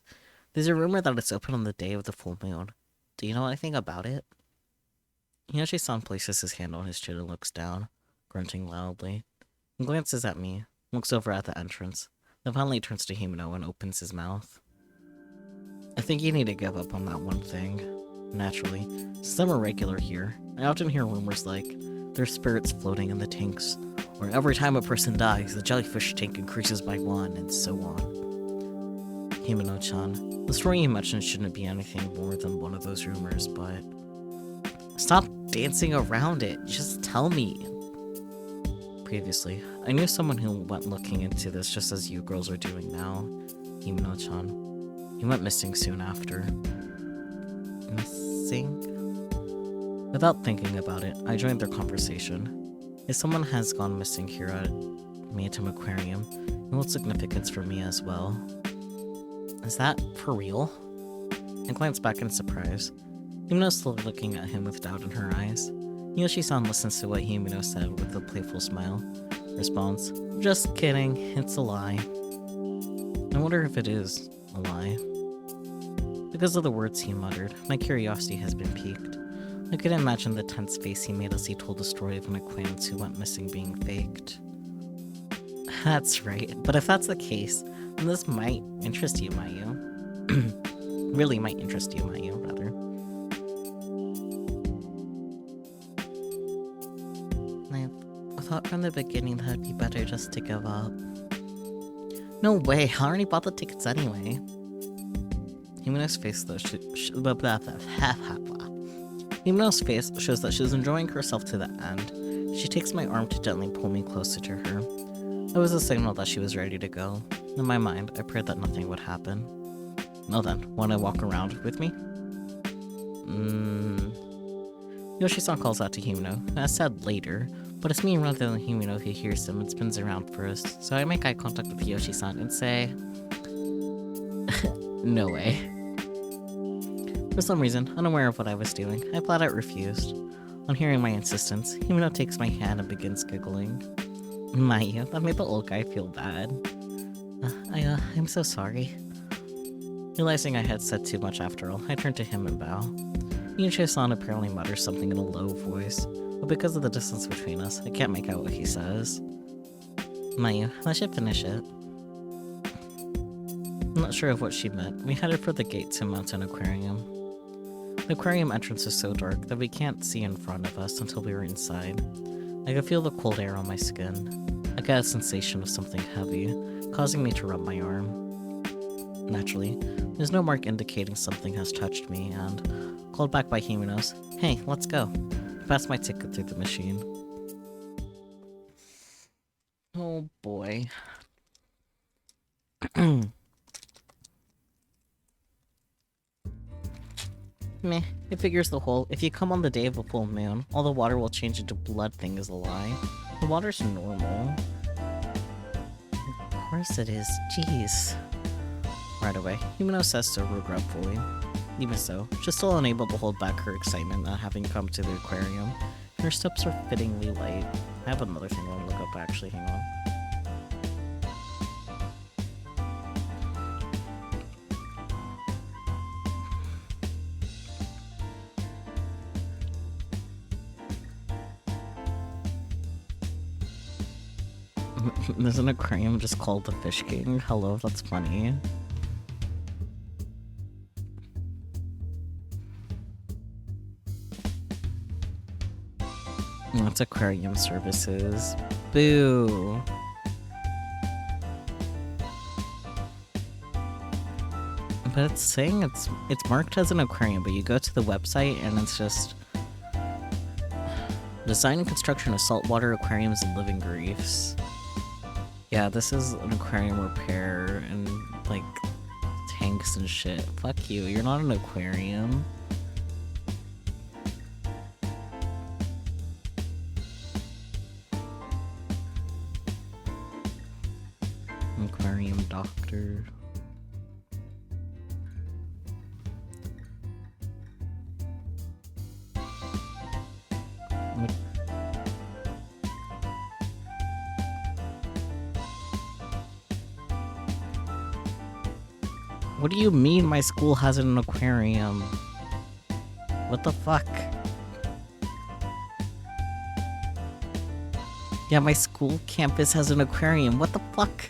There's a rumor that it's open on the day of the full moon. Do you know anything about it? Hiyoshi-san places his hand on his chin and looks down, grunting loudly. He glances at me, looks over at the entrance, then finally turns to Himeno and opens his mouth. I think you need to give up on that one thing. Naturally, since I'm a regular here, I often hear rumors like there's spirits floating in the tanks, or every time a person dies, the jellyfish tank increases by 1, and so on. Himeno-chan, the story you mentioned shouldn't be anything more than one of those rumors, but stop dancing around it, just tell me. Previously, I knew someone who went looking into this just as you girls are doing now, Himeno-chan. He went missing soon after. Missing? Without thinking about it, I joined their conversation. If someone has gone missing here at Maetum Aquarium, it holds significance for me as well. Is that for real? I glanced back in surprise. Himeno's still looking at him with doubt in her eyes. Yoshi-san listens to what Himeno said with a playful smile. Response, just kidding, it's a lie. I wonder if it is a lie. Because of the words he muttered, my curiosity has been piqued. I couldn't imagine the tense face he made as he told the story of an acquaintance who went missing being faked. That's right, but if that's the case, then this might interest you, Mayu. Really might interest you, Mayu, rather. I thought from the beginning that it'd be better just to give up. No way, I already bought the tickets anyway. Himeno's face though Himeno's face shows that she's enjoying herself to the end. She takes my arm to gently pull me closer to her. It was a signal that she was ready to go. In my mind, I prayed that nothing would happen. Well then, wanna walk around with me? Yoshi-san calls out to Himeno, as said later, but it's me rather than Himeno who hears him and spins around first, so I make eye contact with Yoshi-san and say, no way. For some reason, unaware of what I was doing, I flat out refused. On hearing my insistence, Himeno takes my hand and begins giggling. Mayu, that made the old guy feel bad. I'm so sorry. Realizing I had said too much after all, I turned to him and bow. Yoshi-san apparently mutters something in a low voice, but because of the distance between us, I can't make out what he says. Mayu, I should finish it. I'm not sure of what she meant. We headed for the gate to Mountain Aquarium. The aquarium entrance is so dark that we can't see in front of us until we were inside. I could feel the cold air on my skin. I got a sensation of something heavy, causing me to rub my arm. Naturally, there's no mark indicating something has touched me, and called back by Himeno's, "Hey, let's go." I passed my ticket through the machine. Oh boy. Meh, it figures the whole, if you come on the day of a full moon, all the water will change into blood thing is a lie. The water's normal. Of course it is, jeez. Right away, Himeno says so regretfully. Even so, she's still unable to hold back her excitement at having come to the aquarium. Her steps are fittingly light. I have another thing I want to look up actually, hang on. There's an aquarium just called the Fish King. Hello, that's funny. That's aquarium services. Boo. But it's saying it's marked as an aquarium, but you go to the website and it's just design and construction of saltwater aquariums and living reefs. Yeah, this is an aquarium repair and like tanks and shit. Fuck you, you're not an aquarium. Aquarium doctor. What do you mean my school has an aquarium? What the fuck? Yeah, my school campus has an aquarium. What the fuck?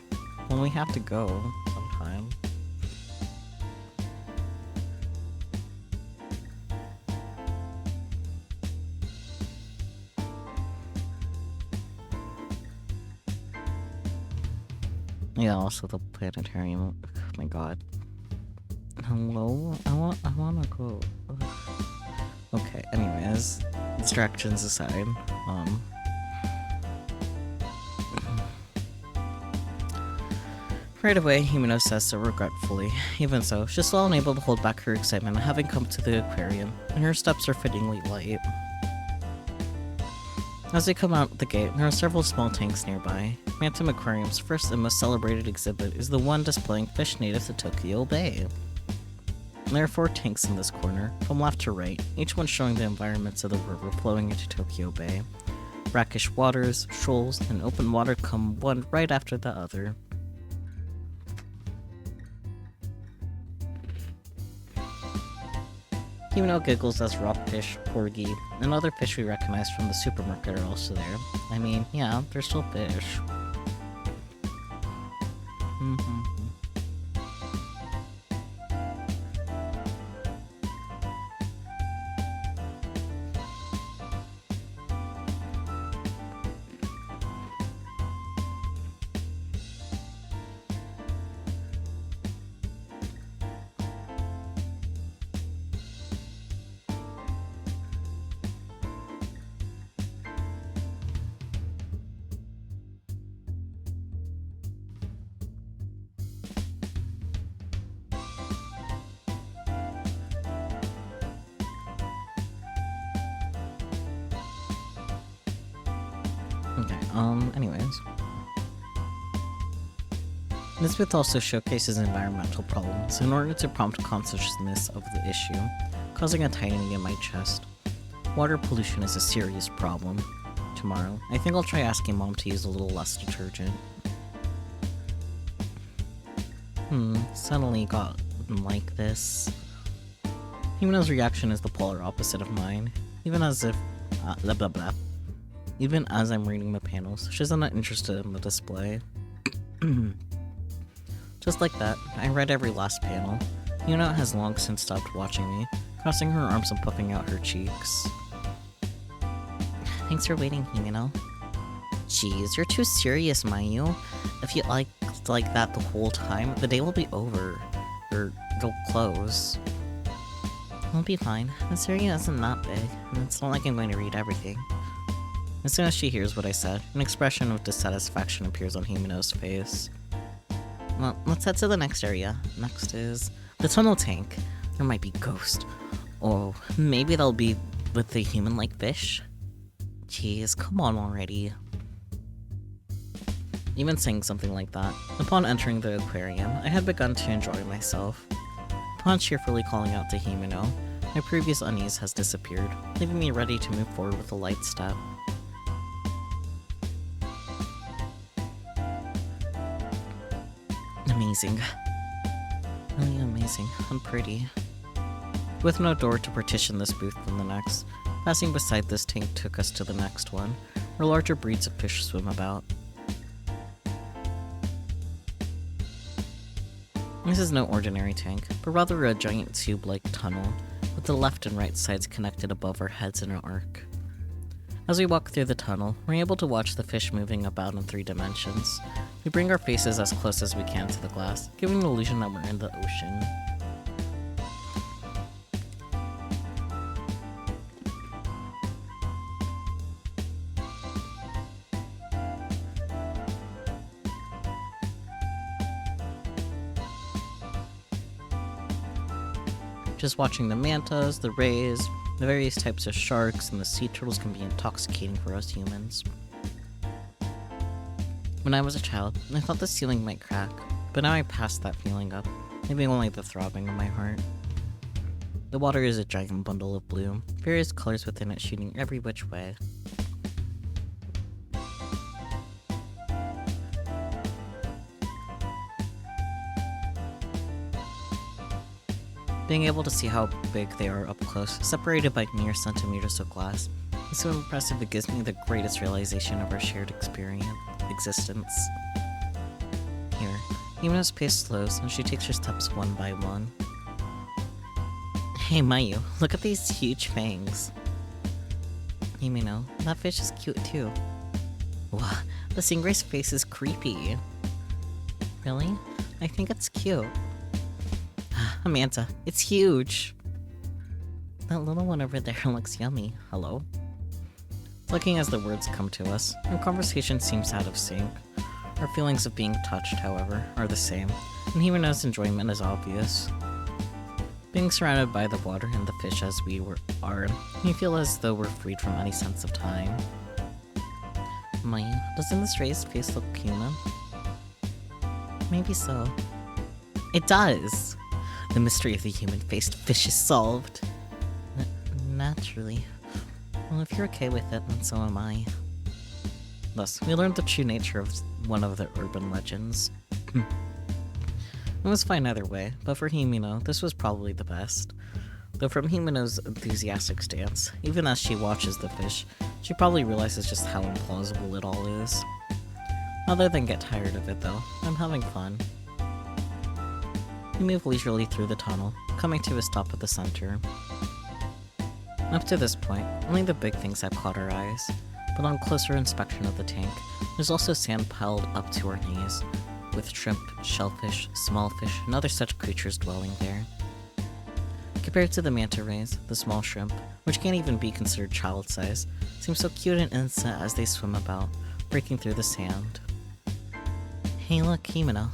Well, we have to go sometime. Yeah, also the planetarium. Oh my god. Hello? I wanna go. Ugh. Okay, anyways. Distractions aside. Right away, Himeno says so regretfully. Even so, she's still unable to hold back her excitement at having come to the aquarium, and her steps are fittingly light. As they come out the gate, there are several small tanks nearby. Phantom Aquarium's first and most celebrated exhibit is the one displaying fish native to Tokyo Bay. There are 4 tanks in this corner, from left to right, each one showing the environments of the river flowing into Tokyo Bay. Brackish waters, shoals, and open water come one right after the other. Himeno giggles as rockfish, porgy, and other fish we recognize from the supermarket are also there. I mean, yeah, they're still fish. Okay, anyways. This booth also showcases environmental problems in order to prompt consciousness of the issue, causing a tightening in my chest. Water pollution is a serious problem. Tomorrow, I think I'll try asking Mom to use a little less detergent. Suddenly got like this. Himeno's reaction is the polar opposite of mine, even as if blah blah blah. Even as I'm reading the panels, she's not interested in the display. Just like that, I read every last panel. Yuna has long since stopped watching me, crossing her arms and puffing out her cheeks. Thanks for waiting, Himeno. Jeez, you're too serious, Mayu. If you like that the whole time, the day will be over. Or it'll close. It'll be fine. This area isn't that big, and it's not like I'm going to read everything. As soon as she hears what I said, an expression of dissatisfaction appears on Himeno's face. Well, let's head to the next area. Next is the tunnel tank. There might be ghosts. Oh, maybe they'll be with the human-like fish? Jeez, come on already. Even saying something like that, upon entering the aquarium, I had begun to enjoy myself. Upon cheerfully calling out to Himeno, my previous unease has disappeared, leaving me ready to move forward with a light step. Amazing. Really amazing and pretty. With no door to partition this booth from the next, passing beside this tank took us to the next one, where larger breeds of fish swim about. This is no ordinary tank, but rather a giant tube-like tunnel, with the left and right sides connected above our heads in an arc. As we walk through the tunnel, we're able to watch the fish moving about in 3 dimensions. We bring our faces as close as we can to the glass, giving the illusion that we're in the ocean. Just watching the mantas, the rays, the various types of sharks, and the sea turtles can be intoxicating for us humans. When I was a child, I thought the ceiling might crack, but now I passed that feeling up, leaving only the throbbing of my heart. The water is a giant bundle of blue, various colors within it shooting every which way. Being able to see how big they are up close, separated by mere centimeters of glass, is so impressive it gives me the greatest realization of our shared existence. Here, Himeno's pace slows and she takes her steps one by one. Hey Mayu, look at these huge fangs. Himeno, that fish is cute too. Wow, the stingray's face is creepy. Really? I think it's cute. Amanda, it's huge. That little one over there looks yummy. Hello? Looking as the words come to us, our conversation seems out of sync. Our feelings of being touched, however, are the same, and Himeno's enjoyment is obvious. Being surrounded by the water and the fish as are, we feel as though we're freed from any sense of time. Doesn't this raised face look human? Maybe so. It does! The mystery of the human-faced fish is solved. Naturally. Well, if you're okay with it, then so am I. Thus, we learned the true nature of one of the urban legends. It was fine either way, but for Himeno, this was probably the best. Though from Himeno's enthusiastic stance, even as she watches the fish, she probably realizes just how implausible it all is. Other than get tired of it though, I'm having fun. We move leisurely through the tunnel, coming to a stop at the center. Up to this point, only the big things have caught our eyes, but on closer inspection of the tank, there's also sand piled up to our knees, with shrimp, shellfish, small fish, and other such creatures dwelling there. Compared to the manta rays, the small shrimp, which can't even be considered child-size, seem so cute and innocent as they swim about, breaking through the sand. Hey look, Himeno.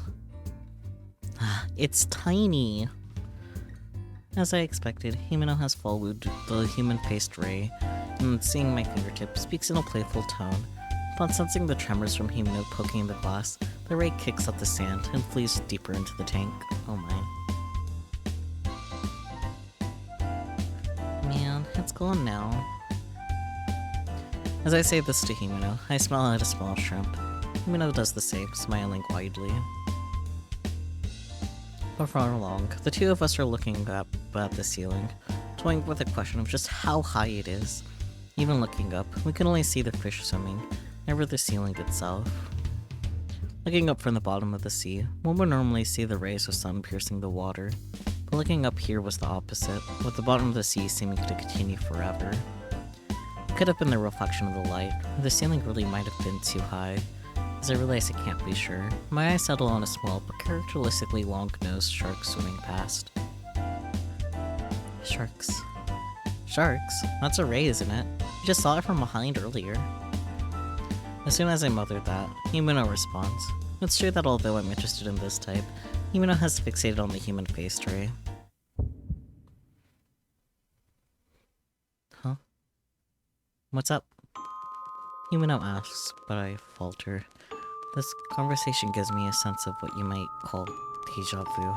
It's tiny! As I expected, Himeno has followed the human-faced ray, and seeing my fingertip, speaks in a playful tone. Upon sensing the tremors from Himeno poking the glass, the ray kicks up the sand and flees deeper into the tank. Oh my. Man, it's gone now. As I say this to Himeno, I smile at a small shrimp. Himeno does the same, smiling widely. Before long, the two of us are looking up at the ceiling, toying with the question of just how high it is. Even looking up, we can only see the fish swimming, never the ceiling itself. Looking up from the bottom of the sea, one would normally see the rays of sun piercing the water, but looking up here was the opposite, with the bottom of the sea seeming to continue forever. It could have been the reflection of the light, or the ceiling really might have been too high. As I realize I can't be sure, my eyes settle on a small but characteristically long-nosed shark swimming past. Sharks. Sharks? That's a ray, isn't it? You just saw it from behind earlier. As soon as I muttered that, Himeno responds. It's true that although I'm interested in this type, Himeno has fixated on the human-faced ray. Huh? What's up? Himeno asks, but I falter. This conversation gives me a sense of what you might call deja vu.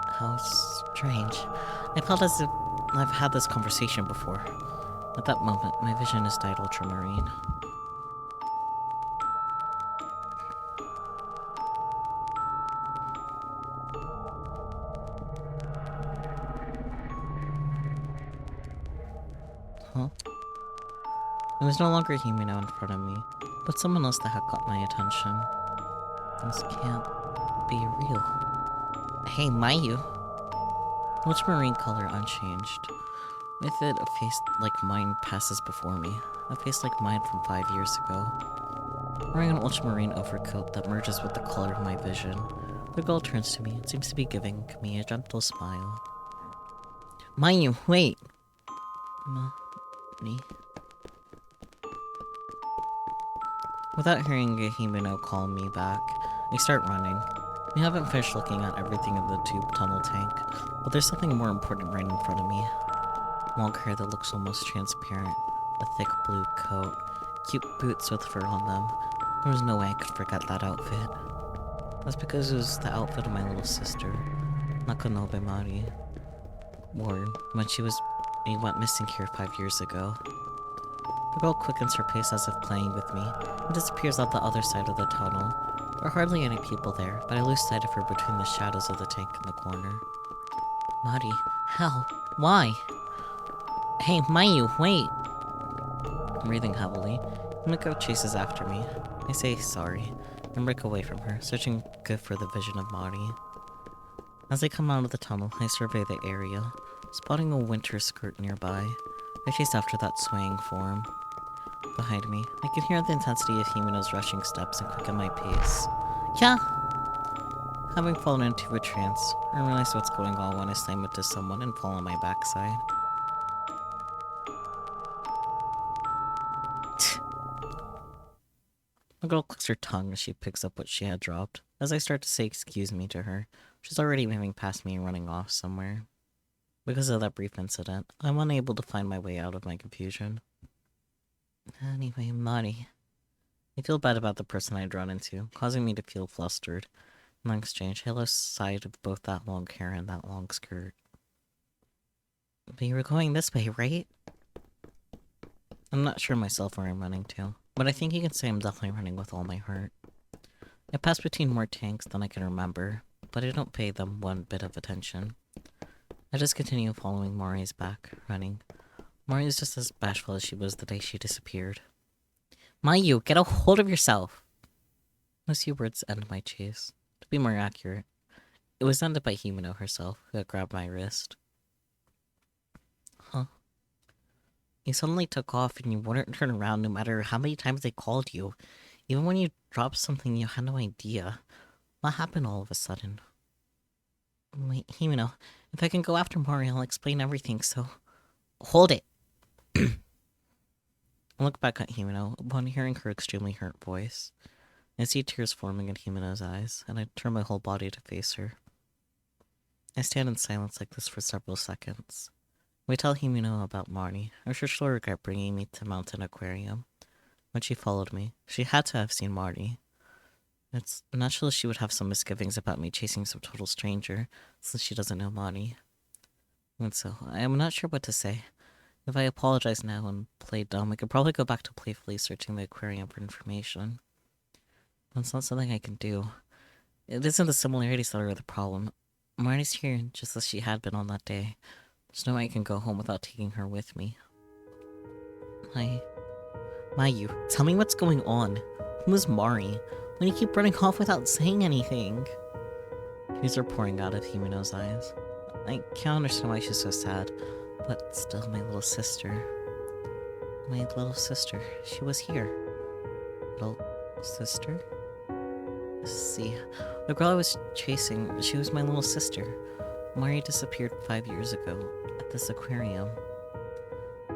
How strange. I felt as if I've had this conversation before. At that moment, my vision is dyed ultramarine. Huh? It was no longer Himeno in front of me, but someone else that had caught my attention. This can't be real. Hey, Mayu! Ultramarine color unchanged. With it, a face like mine passes before me. A face like mine from 5 years ago. Wearing an ultramarine overcoat that merges with the color of my vision, the girl turns to me and seems to be giving me a gentle smile. Mayu, wait! Me? Without hearing Himeno call me back, I start running. We haven't finished looking at everything in the tube tunnel tank, but there's something more important right in front of me. Long hair that looks almost transparent, a thick blue coat, cute boots with fur on them. There was no way I could forget that outfit. That's because it was the outfit of my little sister, Nakanobe Mari, worn when she went missing here 5 years ago. The girl quickens her pace as if playing with me, and disappears out the other side of the tunnel. There are hardly any people there, but I lose sight of her between the shadows of the tank in the corner. Mari, hell, why? Hey, Mayu, wait! Breathing heavily, Miko chases after me. I say sorry, and break away from her, searching good for the vision of Mari. As I come out of the tunnel, I survey the area, spotting a winter skirt nearby. I chase after that swaying form. Behind me, I can hear the intensity of Himeno's rushing steps and quicken my pace. Yeah! Having fallen into a trance, I realize what's going on when I slam into someone and fall on my backside. The girl clicks her tongue as she picks up what she had dropped. As I start to say excuse me to her, she's already moving past me and running off somewhere. Because of that brief incident, I'm unable to find my way out of my confusion. Anyway, Marty. I feel bad about the person I'd run into, causing me to feel flustered. In exchange, I lost sight of both that long hair and that long skirt. But you were going this way, right? I'm not sure myself where I'm running to, but I think you can say I'm definitely running with all my heart. I pass between more tanks than I can remember, but I don't pay them one bit of attention. I just continue following Mori's back, running. Mori is just as bashful as she was the day she disappeared. Mayu, get a hold of yourself! Those few words end my chase. To be more accurate, it was ended by Himeno herself, who had grabbed my wrist. Huh? You suddenly took off and you wouldn't turn around no matter how many times they called you. Even when you dropped something, you had no idea. What happened all of a sudden? Wait, Himeno, if I can go after Mori, I'll explain everything, so... Hold it! I look back at Himeno upon hearing her extremely hurt voice. I see tears forming in Himeno's eyes, and I turn my whole body to face her. I stand in silence like this for several seconds. We tell Himeno about Marnie. I'm sure she'll regret bringing me to Mountain Aquarium. When she followed me, she had to have seen Marty. It's natural she would have some misgivings about me chasing some total stranger, since she doesn't know Marty. And so, I am not sure what to say. If I apologize now and play dumb, I could probably go back to playfully searching the aquarium for information. But it's not something I can do. It isn't the similarities that are the problem. Marty's here just as she had been on that day. There's no way I can go home without taking her with me. Mayu, tell me what's going on. Who is Mari? When you keep running off without saying anything? Tears are pouring out of Himeno's eyes. I can't understand why she's so sad, but still my little sister. My little sister. She was here. Little sister? Let's see. The girl I was chasing, she was my little sister. Mari disappeared 5 years ago at this aquarium.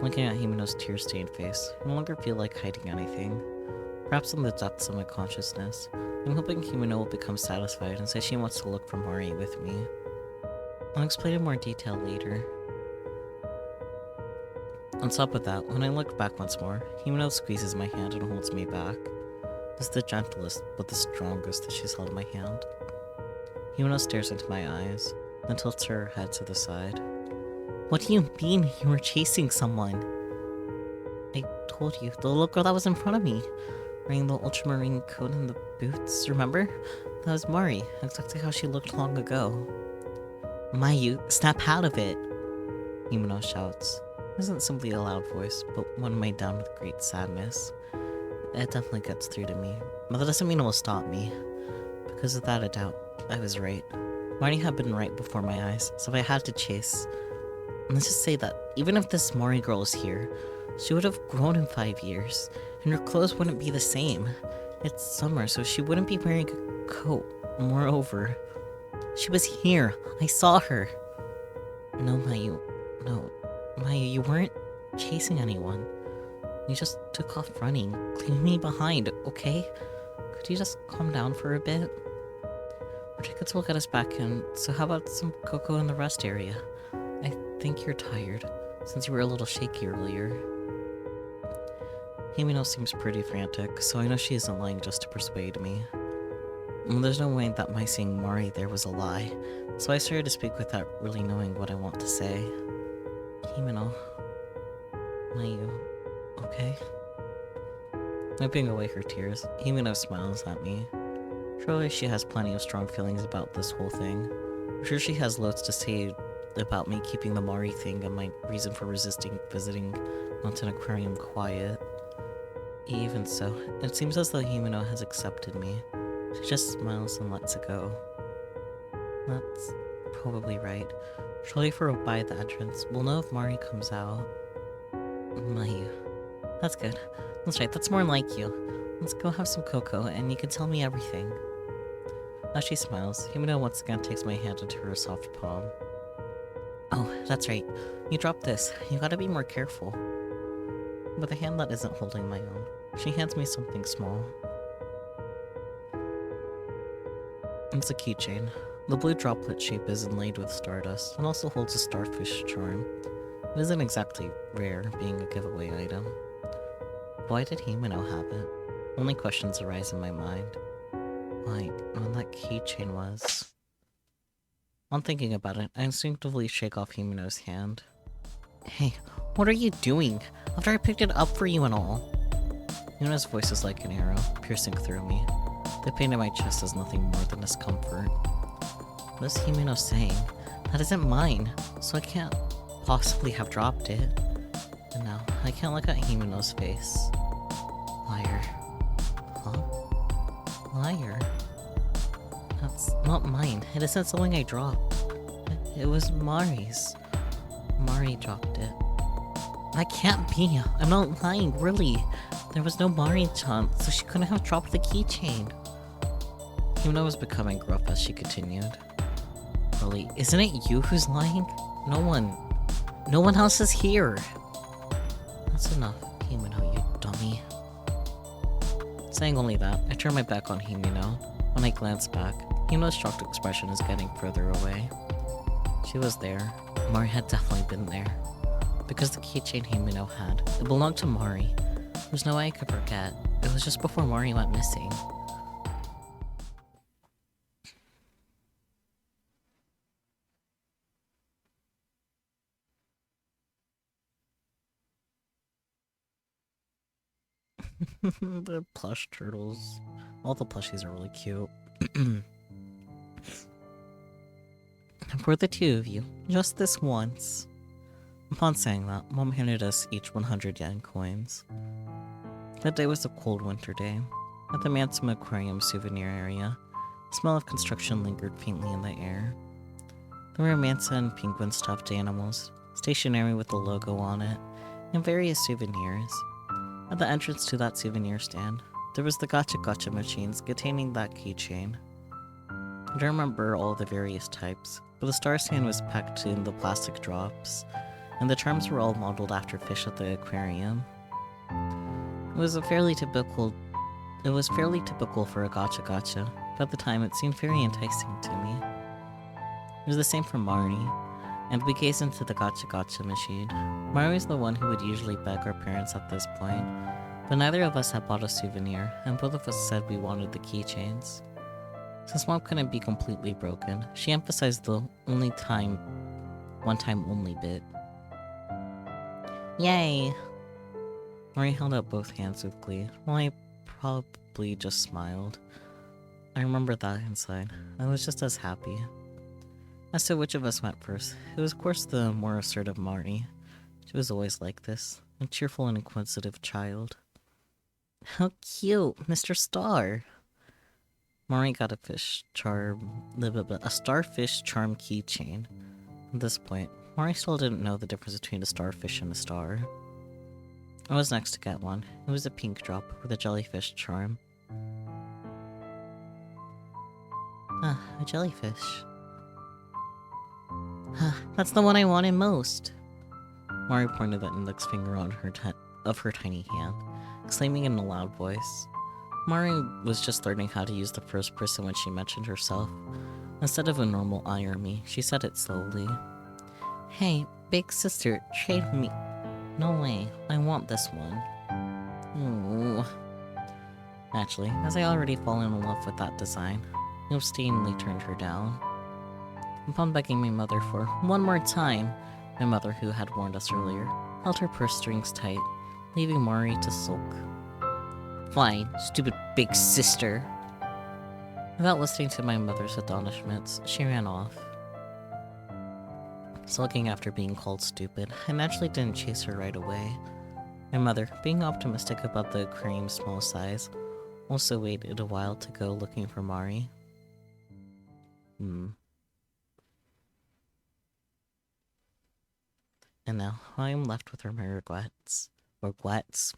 Looking at Himeno's tear-stained face, I no longer feel like hiding anything. Perhaps in the depths of my consciousness, I'm hoping Himeno will become satisfied and say she wants to look for Mari with me. I'll explain in more detail later. On top of that, when I look back once more, Himeno squeezes my hand and holds me back. It's the gentlest, but the strongest that she's held my hand. Himeno stares into my eyes, then tilts her head to the side. What do you mean you were chasing someone? I told you, the little girl that was in front of me, wearing the ultramarine coat and the boots, remember? That was Mari, exactly how she looked long ago. Mayu, snap out of it! Himeno shouts. It isn't simply a loud voice, but one made down with great sadness. It definitely gets through to me, but that doesn't mean it will stop me. Because without a doubt, I was right. Mari had been right before my eyes, so I had to chase. Let's just say that even if this Mori girl is here, she would have grown in 5 years, and her clothes wouldn't be the same. It's summer, so she wouldn't be wearing a coat. Moreover, she was here. I saw her. No, Mayu. No. Mayu, you weren't chasing anyone. You just took off running, leaving me behind, okay? Could you just calm down for a bit? Our tickets will get us back in, so how about some cocoa in the rest area? I think you're tired, since you were a little shaky earlier. Himeno seems pretty frantic, so I know she isn't lying just to persuade me. There's no way that my seeing Mari there was a lie, so I started to speak without really knowing what I want to say. Himeno, are you okay? Wiping away her tears, Himeno smiles at me. Surely she has plenty of strong feelings about this whole thing. I'm sure she has loads to say about me keeping the Mari thing and my reason for resisting visiting Mountain Aquarium quiet. Even so, it seems as though Himeno has accepted me. She just smiles and lets it go. That's probably right. Surely for by the entrance, we'll know if Mari comes out. Mayu. That's good. That's right, that's more like you. Let's go have some cocoa and you can tell me everything. As she smiles, Himeno once again takes my hand into her soft palm. Oh, that's right. You dropped this. You gotta be more careful. With a hand that isn't holding my own, she hands me something small. It's a keychain. The blue droplet shape is inlaid with stardust and also holds a starfish charm. It isn't exactly rare, being a giveaway item. Why did Himeno have it? Only questions arise in my mind. Like, when that keychain was... On thinking about it, I instinctively shake off Himeno's hand. Hey, what are you doing? After I picked it up for you and all. Himeno's voice is like an arrow, piercing through me. The pain in my chest is nothing more than discomfort. What is Himeno saying? That isn't mine, so I can't possibly have dropped it. And now, I can't look at Himeno's face. Liar. Huh? Liar. That's not mine. It isn't something I dropped. It was Mari's. Mari dropped it. That can't be. I'm not lying, really. There was no Mari-chan, so she couldn't have dropped the keychain. Himeno was becoming gruff as she continued. Really, isn't it you who's lying? No one else is here. That's enough, Himeno, you dummy. Saying only that, I turn my back on Himeno. When I glance back, Himeno's shocked expression is getting further away. She was there. Mari had definitely been there. Because the keychain Himeno had, it belonged to Mari. There's no way I could forget. It was just before Mari went missing. The plush turtles. All the plushies are really cute. For the two of you, just this once. Upon saying that, Mom handed us each 100 yen coins. That day was a cold winter day. At the Mansum Aquarium souvenir area, the smell of construction lingered faintly in the air. There were Mansa and penguin stuffed animals, stationery with the logo on it, and various souvenirs. At the entrance to that souvenir stand, there was the gacha machines containing that keychain. I don't remember all the various types, but the star stand was packed in the plastic drops, and the charms were all modeled after fish at the aquarium. It was fairly typical for a gacha, but at the time it seemed very enticing to me. It was the same for Mari, and we gazed into the gacha machine. Mari was the one who would usually beg our parents at this point, but neither of us had bought a souvenir, and both of us said we wanted the keychains. Since Mom couldn't be completely broken, she emphasized the one time only bit. Yay! Mari held out both hands with glee, while I probably just smiled. I remember that inside. I was just as happy. As to which of us went first, it was of course the more assertive Mari. She was always like this, a cheerful and inquisitive child. How cute, Mr. Star! Mari got a starfish charm keychain. At this point, Mari still didn't know the difference between a starfish and a star. I was next to get one. It was a pink drop with a jellyfish charm. Ah, a jellyfish. That's the one I wanted most. Mari pointed the index finger on her tiny hand, exclaiming in a loud voice. Mari was just learning how to use the first person when she mentioned herself. Instead of a normal I or me, she said it slowly. Hey, big sister, trade me. No way, I want this one. Ooh. Naturally, as I already fallen in love with that design, I obstinately turned her down. Upon begging my mother for one more time, my mother, who had warned us earlier, held her purse strings tight, leaving Mari to sulk. Fine, stupid big sister. Without listening to my mother's admonishments, she ran off. Sulking after being called stupid, I naturally didn't chase her right away. My mother, being optimistic about the aquarium's small size, also waited a while to go looking for Mari. And now I am left with her regrets. Regrets.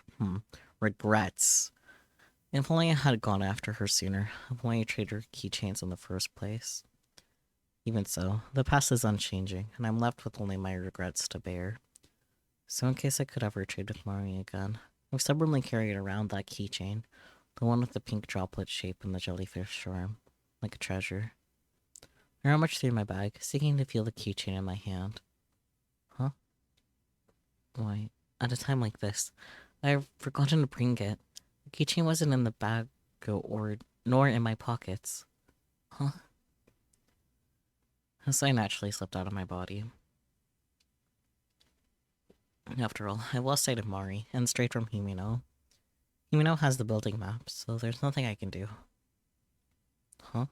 If only I had gone after her sooner. If only I traded her keychains in the first place. Even so, the past is unchanging, and I'm left with only my regrets to bear. So in case I could ever trade with Mari again, I've stubbornly carried around that keychain, the one with the pink droplet shape and the jellyfish charm, like a treasure. I rummaged through my bag, seeking to feel the keychain in my hand. Huh? Why, at a time like this, I've forgotten to bring it. The keychain wasn't in the bag or nor in my pockets. Huh? So I naturally slipped out of my body. After all, I lost sight of Mari, and straight from Himino. Himino has the building map, so there's nothing I can do. Huh?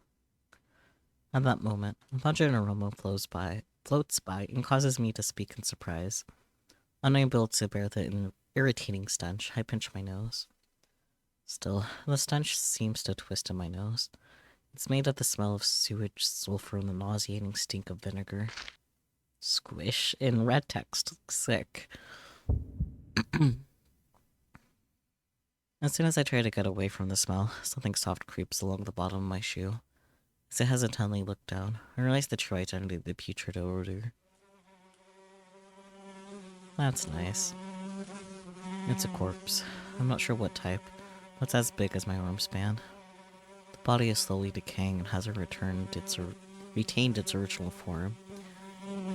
At that moment, a pungent aroma floats by, and causes me to speak in surprise. Unable to bear the irritating stench, I pinch my nose. Still, the stench seems to twist in my nose. It's made of the smell of sewage, sulfur, and the nauseating stink of vinegar. Squish in red text. Sick. As soon as I try to get away from the smell, something soft creeps along the bottom of my shoe. As I hesitantly look down, I realize the true identity of the putrid odor. That's nice. It's a corpse. I'm not sure what type, but it's as big as my arm span. The body is slowly decaying and hasn't retained its original form.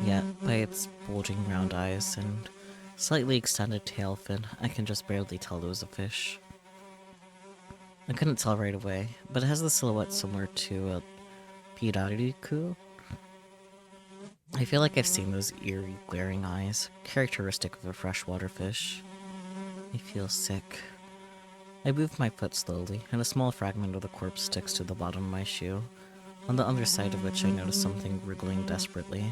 Yet, by its bulging round eyes and slightly extended tail fin, I can just barely tell it was a fish. I couldn't tell right away, but it has the silhouette similar to a pirariku. I feel like I've seen those eerie, glaring eyes, characteristic of a freshwater fish. I feel sick. I move my foot slowly, and a small fragment of the corpse sticks to the bottom of my shoe, on the underside of which I notice something wriggling desperately.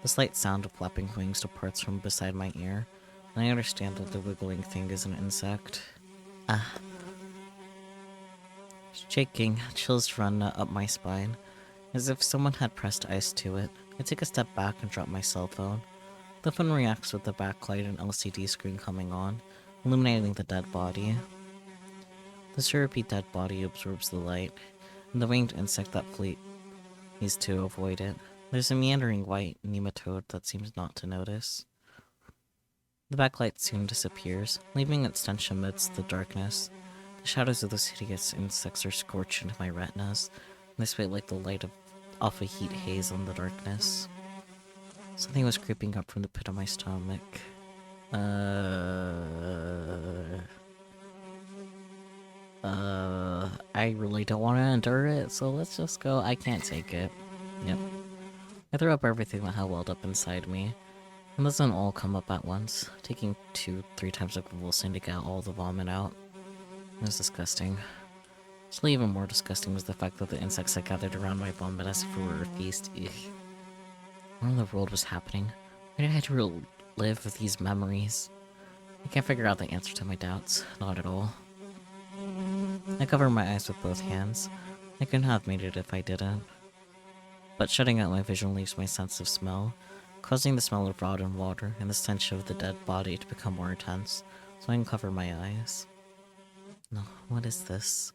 The slight sound of flapping wings departs from beside my ear, and I understand that the wiggling thing is an insect. Ah. Shaking, chills run up my spine, as if someone had pressed ice to it. I take a step back and drop my cell phone. The phone reacts with the backlight and LCD screen coming on, illuminating the dead body. The syrupy dead body absorbs the light, and the winged insect that flees to avoid it. There's a meandering white nematode that seems not to notice. The backlight soon disappears, leaving its stench amidst the darkness. The shadows of those hideous insects are scorched into my retinas, and they spit like the light off a heat haze on the darkness. Something was creeping up from the pit of my stomach. I really don't want to endure it, so let's just go. I can't take it. Yep. I threw up everything that had welled up inside me. It doesn't all come up at once, taking 2-3 times of convulsing to get all the vomit out. It was disgusting. Actually, even more disgusting was the fact that the insects had gathered around my vomit as if it were a feast. Ugh. What in the world was happening? Why did I have to relive these memories? I can't figure out the answer to my doubts. Not at all. I cover my eyes with both hands. I couldn't have made it if I didn't. But shutting out my vision leaves my sense of smell, causing the smell of rot and water and the stench of the dead body to become more intense, so I can cover my eyes. No, what is this?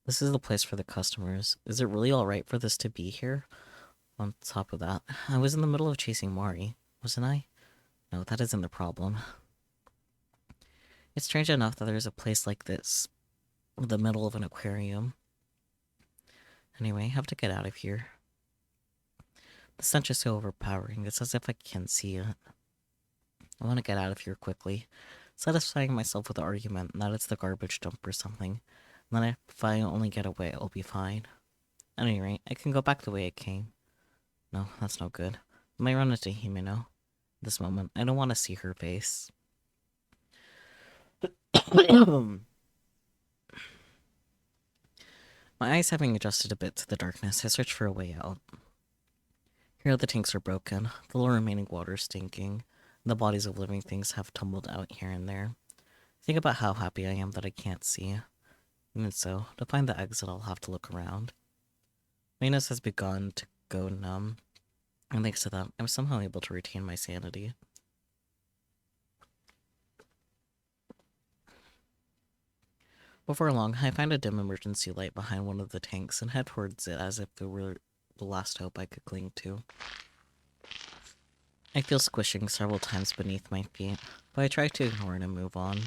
This is the place for the customers. Is it really alright for this to be here? On top of that, I was in the middle of chasing Mari, wasn't I? No, that isn't the problem. It's strange enough that there's a place like this, in the middle of an aquarium. Anyway, I have to get out of here. The stench is so overpowering, it's as if I can't see it. I want to get out of here quickly, satisfying myself with the argument that it's the garbage dump or something, and then if I only get away, I'll be fine. At any rate, I can go back the way I came. No, that's no good. I might run into Himeno. At this moment, I don't want to see her face. My eyes having adjusted a bit to the darkness, I search for a way out. Here the tanks are broken, the little remaining water is stinking, and the bodies of living things have tumbled out here and there. Think about how happy I am that I can't see. Even so, to find the exit I'll have to look around. My nose has begun to go numb, and thanks to that, I'm somehow able to retain my sanity. Before long, I find a dim emergency light behind one of the tanks and head towards it as if it were the last hope I could cling to. I feel squishing several times beneath my feet, but I try to ignore it and move on.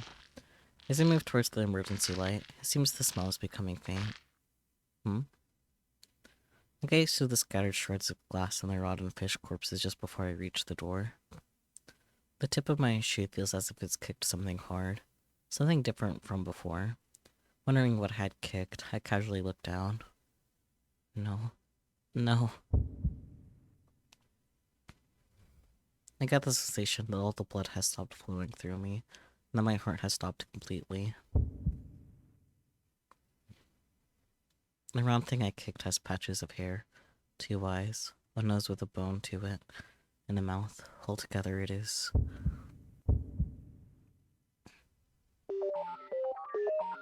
As I move towards the emergency light, it seems the smell is becoming faint. I gaze through the scattered shards of glass and the rotten fish corpses just before I reach the door. The tip of my shoe feels as if it's kicked something hard, something different from before. Wondering what I had kicked, I casually look down. No. No. I get the sensation that all the blood has stopped flowing through me, and that my heart has stopped completely. The round thing I kicked has patches of hair, 2 eyes, a nose with a bone to it, and a mouth. Altogether it is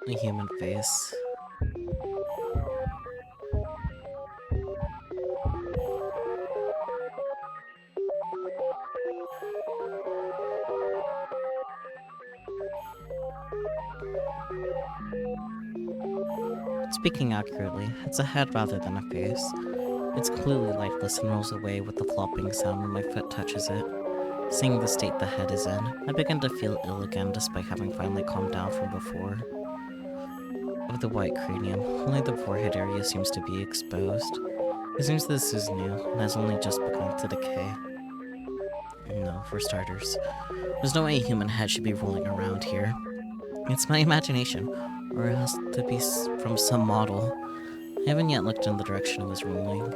a human face. Speaking accurately, it's a head rather than a face. It's completely lifeless and rolls away with a flopping sound when my foot touches it. Seeing the state the head is in, I begin to feel ill again despite having finally calmed down from before. Of the white cranium, only the forehead area seems to be exposed. It seems this is new and has only just begun to decay. No, for starters. There's no way a human head should be rolling around here. It's my imagination, or it has to be from some model. I haven't yet looked in the direction it was rolling.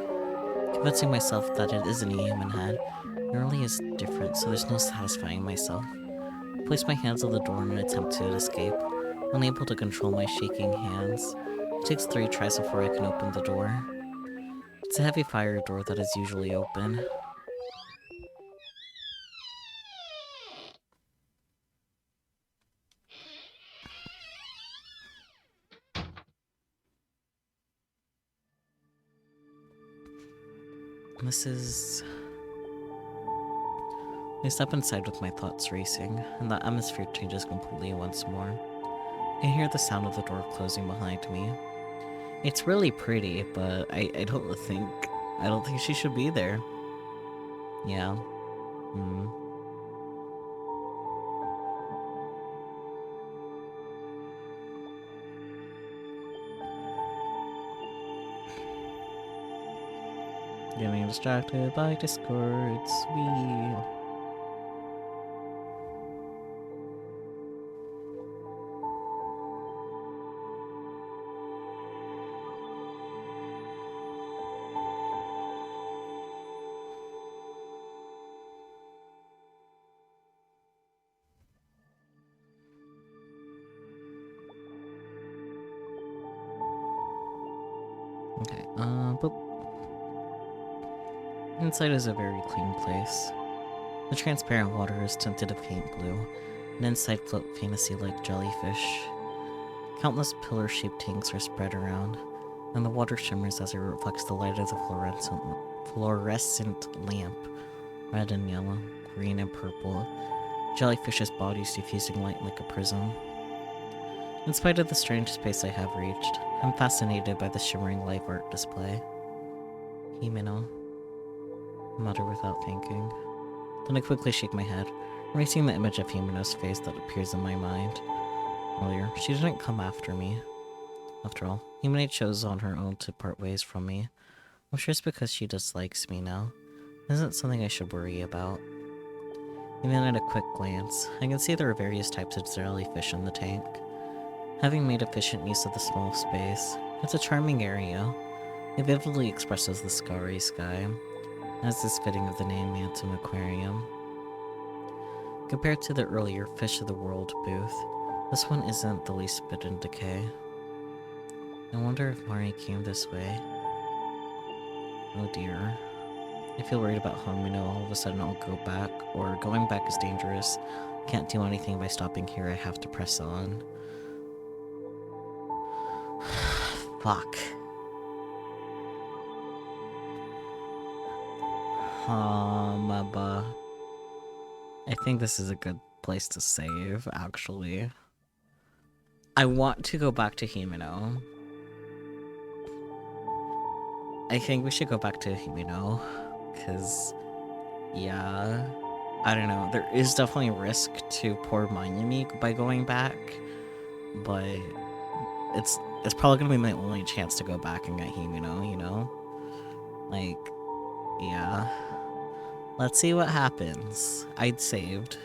Convincing myself that it isn't a human head, it really is different, so there's no satisfying myself. I place my hands on the door in an attempt to escape, unable to control my shaking hands. It takes 3 tries before I can open the door. It's a heavy fire door that is usually open. This is... I step inside with my thoughts racing, and the atmosphere changes completely once more. I hear the sound of the door closing behind me. It's really pretty, but I don't think she should be there. Yeah. Getting distracted by discords. Okay, but inside is a very clean place. The transparent water is tinted a faint blue, and inside float fantasy-like jellyfish. Countless pillar-shaped tanks are spread around, and the water shimmers as it reflects the light of the fluorescent lamp, red and yellow, green and purple, jellyfish's bodies diffusing light like a prism. In spite of the strange space I have reached, I'm fascinated by the shimmering live art display. Himeno, I mutter without thinking. Then I quickly shake my head, erasing the image of Himeno's face that appears in my mind. Earlier, she didn't come after me. After all, Himeno chose on her own to part ways from me. I'm sure it's because she dislikes me now. It isn't something I should worry about. Even at a quick glance, I can see there are various types of jellyfish in the tank. Having made efficient use of the small space, it's a charming area. It vividly expresses the starry sky, as is fitting of the name Mantum Aquarium. Compared to the earlier Fish of the World booth, this one isn't the least bit in decay. I wonder if Mari came this way. Oh dear. I feel worried about how all of a sudden I'll go back, or going back is dangerous. Can't do anything by stopping here, I have to press on. Fuck. I think this is a good place to save, actually. I want to go back to Himeno. I think we should go back to Himeno, because, yeah, I don't know. There is definitely a risk to poor Mayumi by going back, but it's probably gonna be my only chance to go back and get Himeno, you know? Like, yeah. Let's see what happens. I'd saved.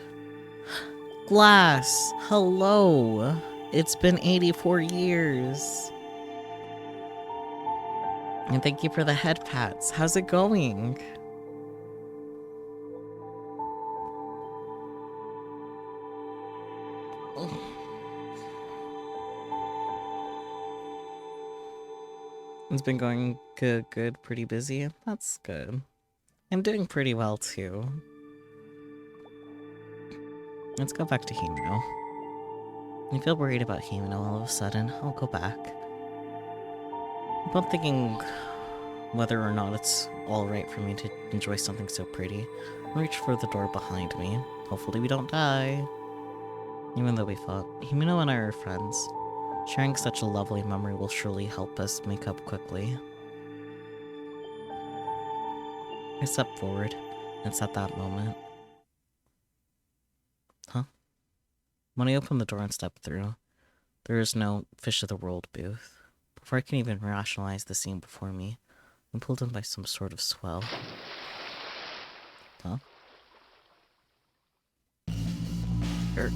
Glass! Hello! It's been 84 years! And thank you for the head pats. How's it going? It's been going good, pretty busy. That's good. I'm doing pretty well too. Let's go back to Himeno. I feel worried about Himeno all of a sudden. I'll go back. I'm thinking whether or not it's alright for me to enjoy something so pretty. I'll reach for the door behind me. Hopefully we don't die. Even though we fought, Himeno and I are friends. Sharing such a lovely memory will surely help us make up quickly. I step forward. It's at that moment. Huh? When I open the door and step through, there is no Fish of the World booth. Before I can even rationalize the scene before me, I'm pulled in by some sort of swell. Huh? Irk.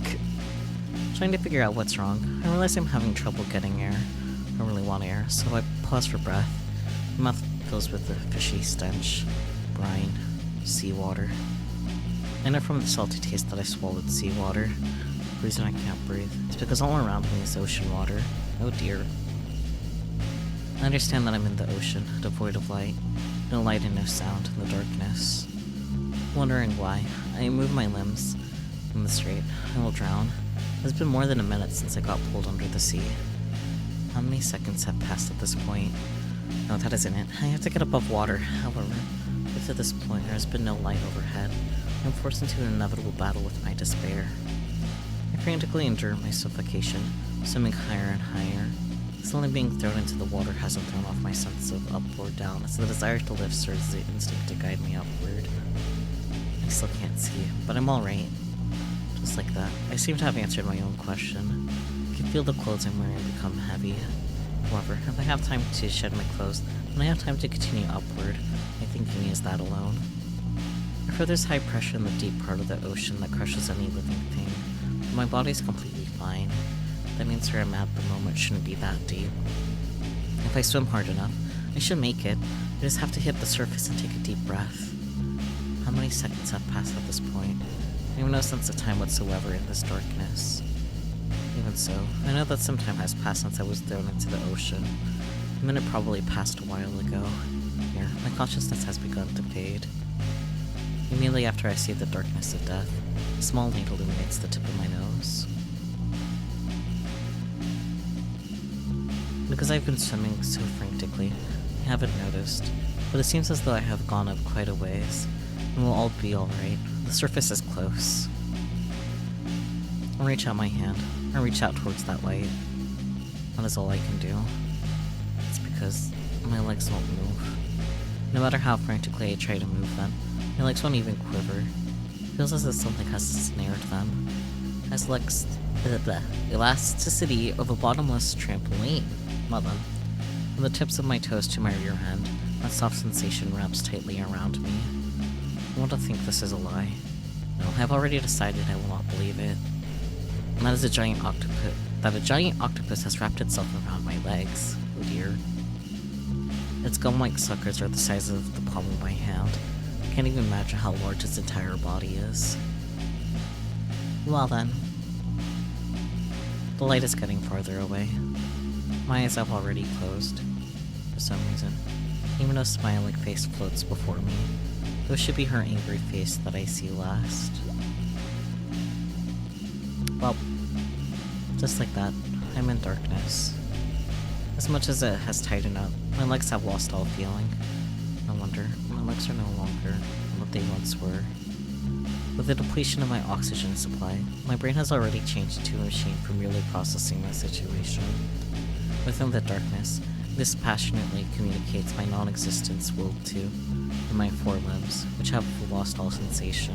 Trying to figure out what's wrong, I realize I'm having trouble getting air. I don't really want air, so I pause for breath. My mouth fills with the fishy stench, brine, seawater. I know from the salty taste that I swallowed seawater. The reason I can't breathe is because all around me is ocean water. Oh dear. I understand that I'm in the ocean, devoid of light. No light and no sound in the darkness. Wondering why, I move my limbs. In the straight, I will drown. It's been more than a minute since I got pulled under the sea. How many seconds have passed at this point? No, that isn't it. I have to get above water. However, if at this point there has been no light overhead, I'm forced into an inevitable battle with my despair. I frantically endure my suffocation, swimming higher and higher. Suddenly being thrown into the water hasn't thrown off my sense of up or down, as the desire to live serves the instinct to guide me upward. I still can't see, but I'm alright. Just like that, I seem to have answered my own question. I can feel the clothes I'm wearing become heavy. However, if I have time to shed my clothes, then I have time to continue upward. My thinking is that alone. I feel there's high pressure in the deep part of the ocean that crushes any living thing, but my body's completely fine. That means where I'm at the moment shouldn't be that deep. If I swim hard enough, I should make it. I just have to hit the surface and take a deep breath. How many seconds have passed at this point? I have no sense of time whatsoever in this darkness. Even so, I know that some time has passed since I was thrown into the ocean. A minute probably passed a while ago. Here, my consciousness has begun to fade. Immediately after I see the darkness of death, a small light illuminates the tip of my nose. Because I've been swimming so frantically, I haven't noticed, but it seems as though I have gone up quite a ways, and we'll all be alright. The surface is close. I reach out my hand. I reach out towards that light. That is all I can do. It's because my legs won't move. No matter how frantically I try to move them, my legs won't even quiver. It feels as if something has snared them. Has the elasticity of a bottomless trampoline. Mother. From the tips of my toes to my rear end, that soft sensation wraps tightly around me. I want to think this is a lie. No, I've already decided I will not believe it. And that is a giant octopus. That a giant octopus has wrapped itself around my legs. Oh dear. Its gum-like suckers are the size of the palm of my hand. I can't even imagine how large its entire body is. Well then. The light is getting farther away. My eyes have already closed. For some reason. Even a smiling face floats before me. Though it should be her angry face that I see last. Well, just like that, I'm in darkness. As much as it has tightened up, my legs have lost all feeling. No wonder, my legs are no longer what they once were. With the depletion of my oxygen supply, my brain has already changed into a machine for merely processing my situation. Within the darkness, this passionately communicates my non-existence willed to in my forelimbs, which have lost all sensation.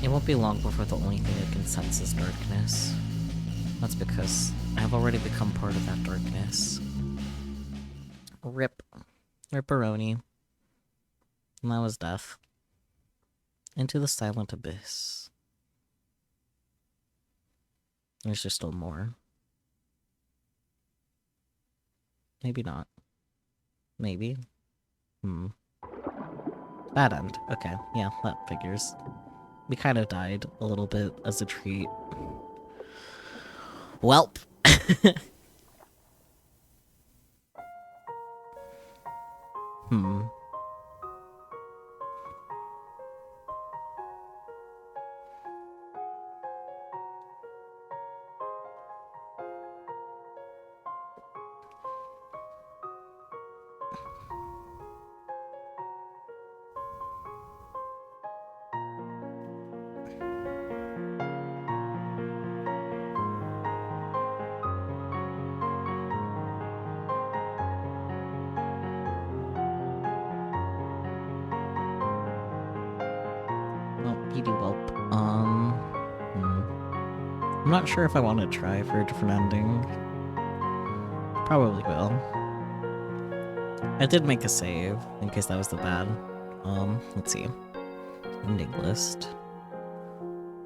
It won't be long before the only thing I can sense is darkness. That's because I have already become part of that darkness. Rip. Ripperoni. And that was death. Into the silent abyss. There's just still more. Maybe not. Maybe. Bad end. Okay, yeah, that figures. We kind of died a little bit as a treat. Welp. Well, PD Welp. I'm not sure if I want to try for a different ending. Probably will. I did make a save, in case that was the bad. Let's see. Ending list.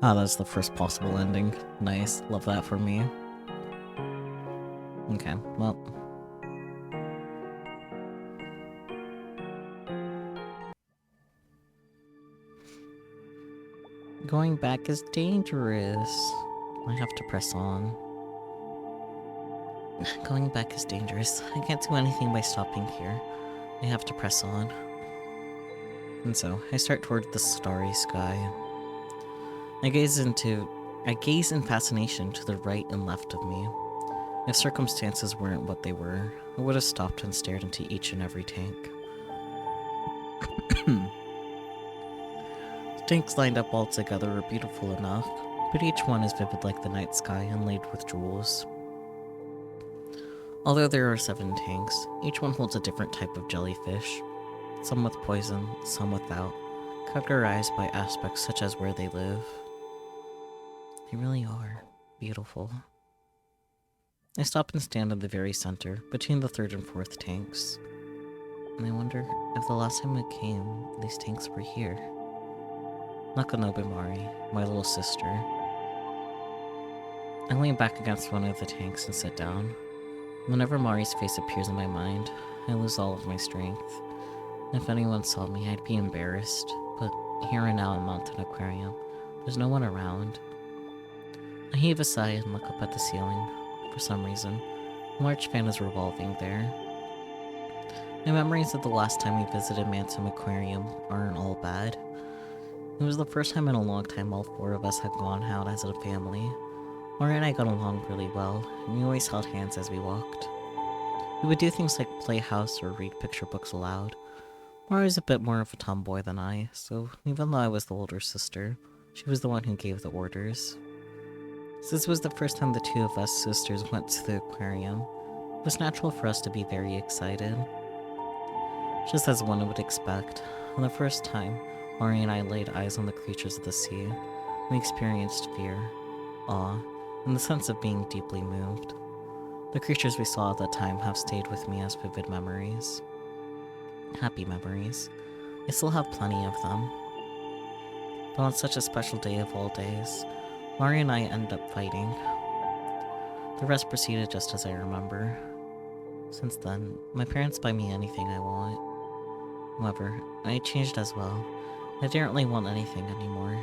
Ah, that's the first possible ending. Nice. Love that for me. Okay, well. Going back is dangerous. I have to press on. Going back is dangerous. I can't do anything by stopping here. I have to press on. And so, I start toward the starry sky. I gaze in fascination to the right and left of me. If circumstances weren't what they were, I would have stopped and stared into each and every tank. The tanks lined up all together are beautiful enough, but each one is vivid like the night sky inlaid with jewels. Although there are 7 tanks, each one holds a different type of jellyfish, some with poison, some without, categorized by aspects such as where they live. They really are beautiful. I stop and stand in the very center, between the 3rd and 4th tanks. And I wonder if the last time I came, these tanks were here. Nakanobe Mari, my little sister. I lean back against one of the tanks and sit down. Whenever Mari's face appears in my mind, I lose all of my strength. If anyone saw me, I'd be embarrassed, but here and now in Mountain Aquarium, there's no one around. I heave a sigh and look up at the ceiling. For some reason, a large fan is revolving there. My memories of the last time we visited Mountain Aquarium aren't all bad. It was the first time in a long time all 4 of us had gone out as a family. Mari and I got along really well, and we always held hands as we walked. We would do things like play house or read picture books aloud. Mari was a bit more of a tomboy than I, so even though I was the older sister, she was the one who gave the orders. Since this was the first time the 2 of us sisters went to the aquarium, it was natural for us to be very excited. Just as one would expect, on the first time Mari and I laid eyes on the creatures of the sea, we experienced fear, awe, and the sense of being deeply moved. The creatures we saw at that time have stayed with me as vivid memories. Happy memories. I still have plenty of them. But on such a special day of all days, Mari and I end up fighting. The rest proceeded just as I remember. Since then, my parents buy me anything I want. However, I changed as well. I didn't really want anything anymore.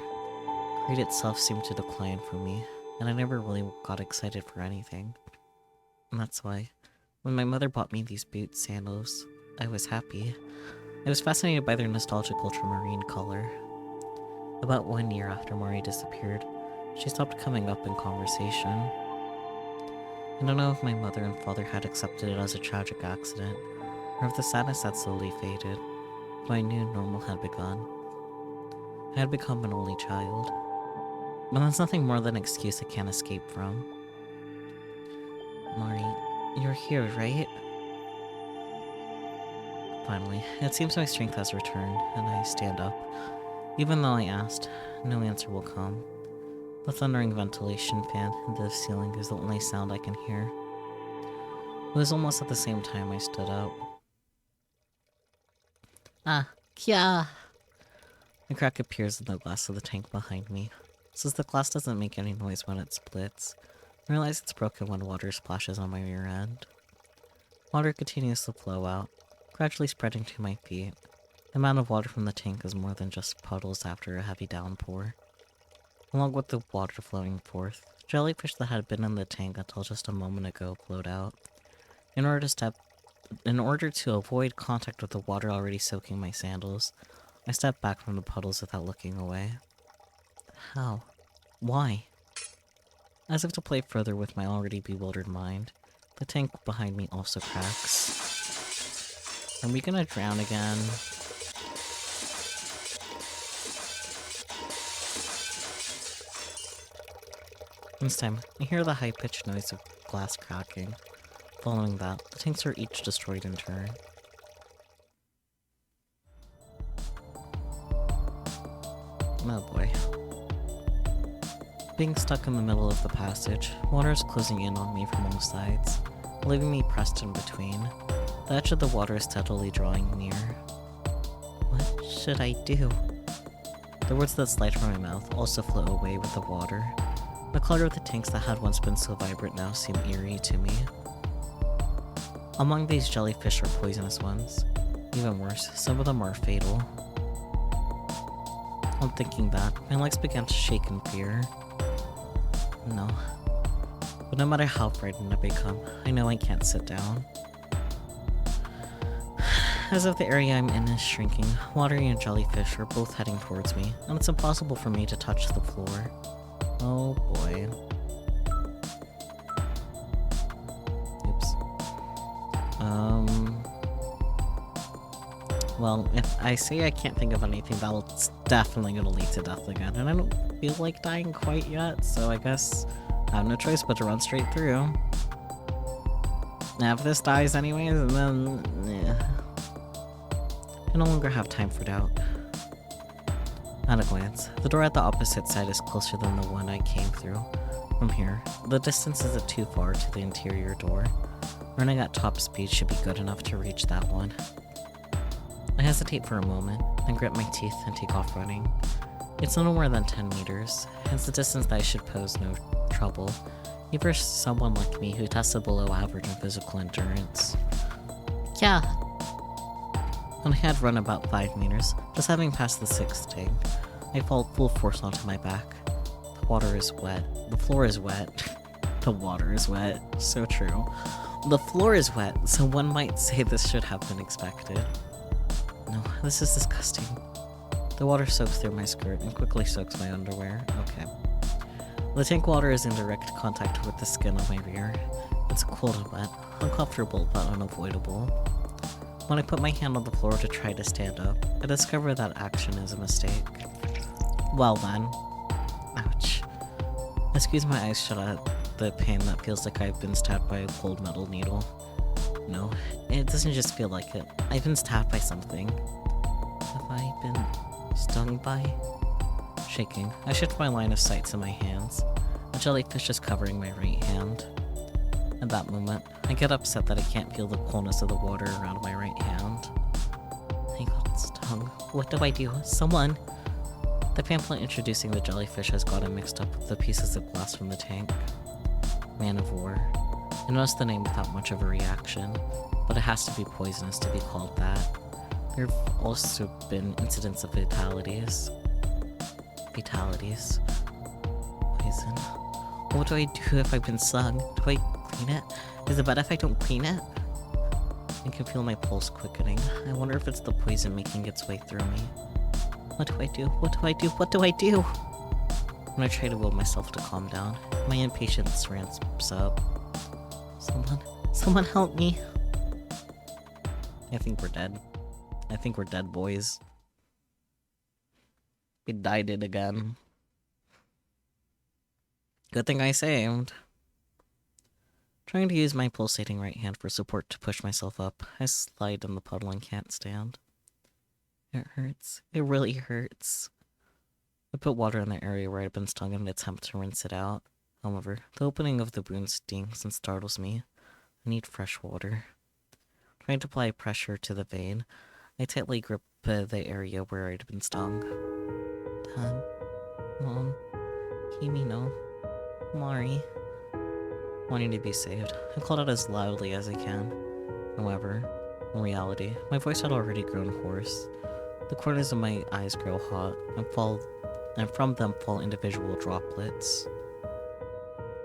Greed itself seemed to decline for me, and I never really got excited for anything. And that's why, when my mother bought me these boot sandals, I was happy. I was fascinated by their nostalgic ultramarine color. About 1 year after Mari disappeared, she stopped coming up in conversation. I don't know if my mother and father had accepted it as a tragic accident, or if the sadness had slowly faded, but I knew normal had begun. I had become an only child. But that's nothing more than an excuse I can't escape from. Mari, you're here, right? Finally, it seems my strength has returned, and I stand up. Even though I asked, no answer will come. The thundering ventilation fan in the ceiling is the only sound I can hear. It was almost at the same time I stood up. Ah, Kya! A crack appears in the glass of the tank behind me. Since the glass doesn't make any noise when it splits, I realize it's broken when water splashes on my rear end. Water continues to flow out, gradually spreading to my feet. The amount of water from the tank is more than just puddles after a heavy downpour. Along with the water flowing forth, jellyfish that had been in the tank until just a moment ago flowed out. In order to avoid contact with the water already soaking my sandals, I stepped back from the puddles without looking away. How? Why? As if to play further with my already bewildered mind, the tank behind me also cracks. Are we gonna drown again? This time, I hear the high-pitched noise of glass cracking. Following that, the tanks are each destroyed in turn. Oh boy. Being stuck in the middle of the passage, water is closing in on me from all sides, leaving me pressed in between. The edge of the water is steadily drawing near. What should I do? The words that slide from my mouth also float away with the water. The color of the tanks that had once been so vibrant now seem eerie to me. Among these jellyfish are poisonous ones. Even worse, some of them are fatal. On thinking that, my legs began to shake in fear. No. But no matter how frightened I become, I know I can't sit down. As if the area I'm in is shrinking, watery and jellyfish are both heading towards me, and it's impossible for me to touch the floor. Oh boy. Oops. Well, if I say I can't think of anything, that's definitely gonna lead to death again, and I don't feel like dying quite yet, so I guess I have no choice but to run straight through. Now, if this dies anyways, then... yeah. I no longer have time for doubt. At a glance, the door at the opposite side is closer than the one I came through. From here, the distance isn't too far to the interior door. Running at top speed should be good enough to reach that one. I hesitate for a moment, then grit my teeth and take off running. It's no more than 10 meters, hence the distance that I should pose no trouble, even for someone like me who tested below average in physical endurance. Yeah. When I had run about 5 meters, just having passed the 6th tank, I fall full force onto my back. The water is wet. The floor is wet. The water is wet. So true. The floor is wet, so one might say this should have been expected. No, this is disgusting. The water soaks through my skirt and quickly soaks my underwear. Okay. The tank water is in direct contact with the skin on my rear. It's cold and wet, uncomfortable but unavoidable. When I put my hand on the floor to try to stand up, I discover that action is a mistake. Well then. Ouch. I squeeze my eyes shut at the pain that feels like I've been stabbed by a cold metal needle. No, it doesn't just feel like it. I've been stabbed by something. Have I been stung by? Shaking, I shift my line of sight to my hands. A jellyfish is covering my right hand. At that moment, I get upset that I can't feel the coolness of the water around my right hand. I got stung. What do I do? Someone! The pamphlet introducing the jellyfish has gotten mixed up with the pieces of glass from the tank. Man of War. I noticed the name without much of a reaction, but it has to be poisonous to be called that. There have also been incidents of fatalities. Poison. What do I do if I've been stung? Do I clean it? Is it bad if I don't clean it? I can feel my pulse quickening. I wonder if it's the poison making its way through me. What do I do? What do I do? What do I do? When I try to will myself to calm down, my impatience ramps up. Someone help me. I think we're dead. I think we're dead, boys. We died it again. Good thing I saved. Trying to use my pulsating right hand for support to push myself up, I slide in the puddle and can't stand. It hurts. It really hurts. I put water in the area where I'd been stung in an attempt to rinse it out. However, the opening of the wound stings and startles me. I need fresh water. Trying to apply pressure to the vein, I tightly grip the area where I'd been stung. Dad, Mom, Kimi no, Mari. Wanting to be saved, I called out as loudly as I can. However, in reality, my voice had already grown hoarse. The corners of my eyes grow hot, and from them fall individual droplets.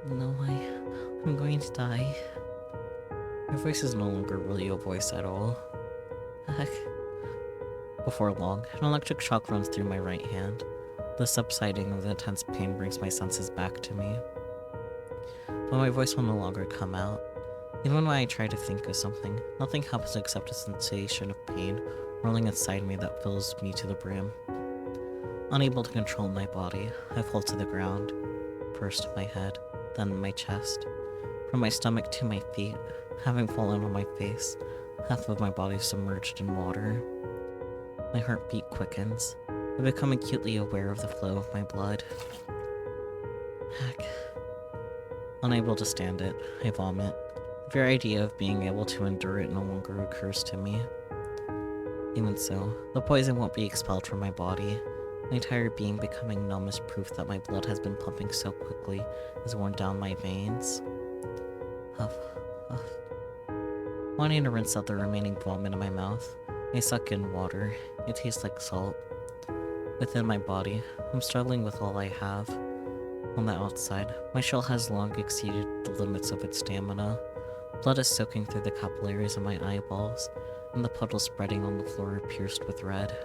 No, I'm going to die. My voice is no longer really a voice at all. Heck. Before long, an electric shock runs through my right hand. The subsiding of the intense pain brings my senses back to me. But my voice will no longer come out. Even when I try to think of something, nothing happens except a sensation of pain rolling inside me that fills me to the brim. Unable to control my body, I fall to the ground. First my head, then my chest. From my stomach to my feet, having fallen on my face, half of my body submerged in water. My heartbeat quickens. I become acutely aware of the flow of my blood. Heck. Unable to stand it, I vomit. The very idea of being able to endure it no longer occurs to me. Even so, the poison won't be expelled from my body. My entire being becoming numb is proof that my blood has been pumping so quickly has worn down my veins. Huff, huff. Wanting to rinse out the remaining vomit in my mouth, I suck in water. It tastes like salt. Within my body, I'm struggling with all I have. On the outside, my shell has long exceeded the limits of its stamina. Blood is soaking through the capillaries of my eyeballs, and the puddle spreading on the floor are pierced with red.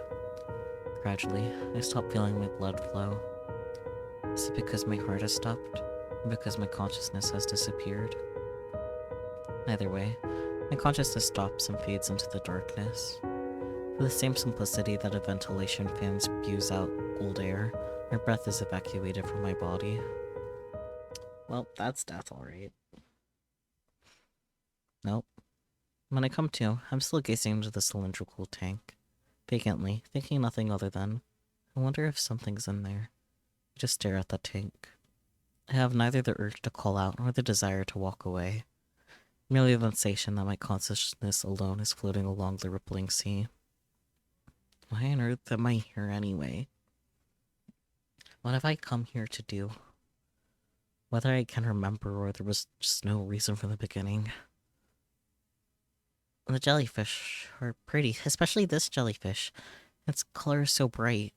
Gradually, I stop feeling my blood flow. Is it because my heart has stopped, or because my consciousness has disappeared? Either way, my consciousness stops and fades into the darkness. For the same simplicity that a ventilation fan spews out cold air, my breath is evacuated from my body. Well, that's death, alright. Nope. When I come to, I'm still gazing into the cylindrical tank, vacantly, thinking nothing other than, I wonder if something's in there. I just stare at the tank. I have neither the urge to call out nor the desire to walk away. Merely the sensation that my consciousness alone is floating along the rippling sea. Why on earth am I here anyway? What have I come here to do? Whether I can remember or there was just no reason from the beginning. The jellyfish are pretty, especially this jellyfish. Its color is so bright.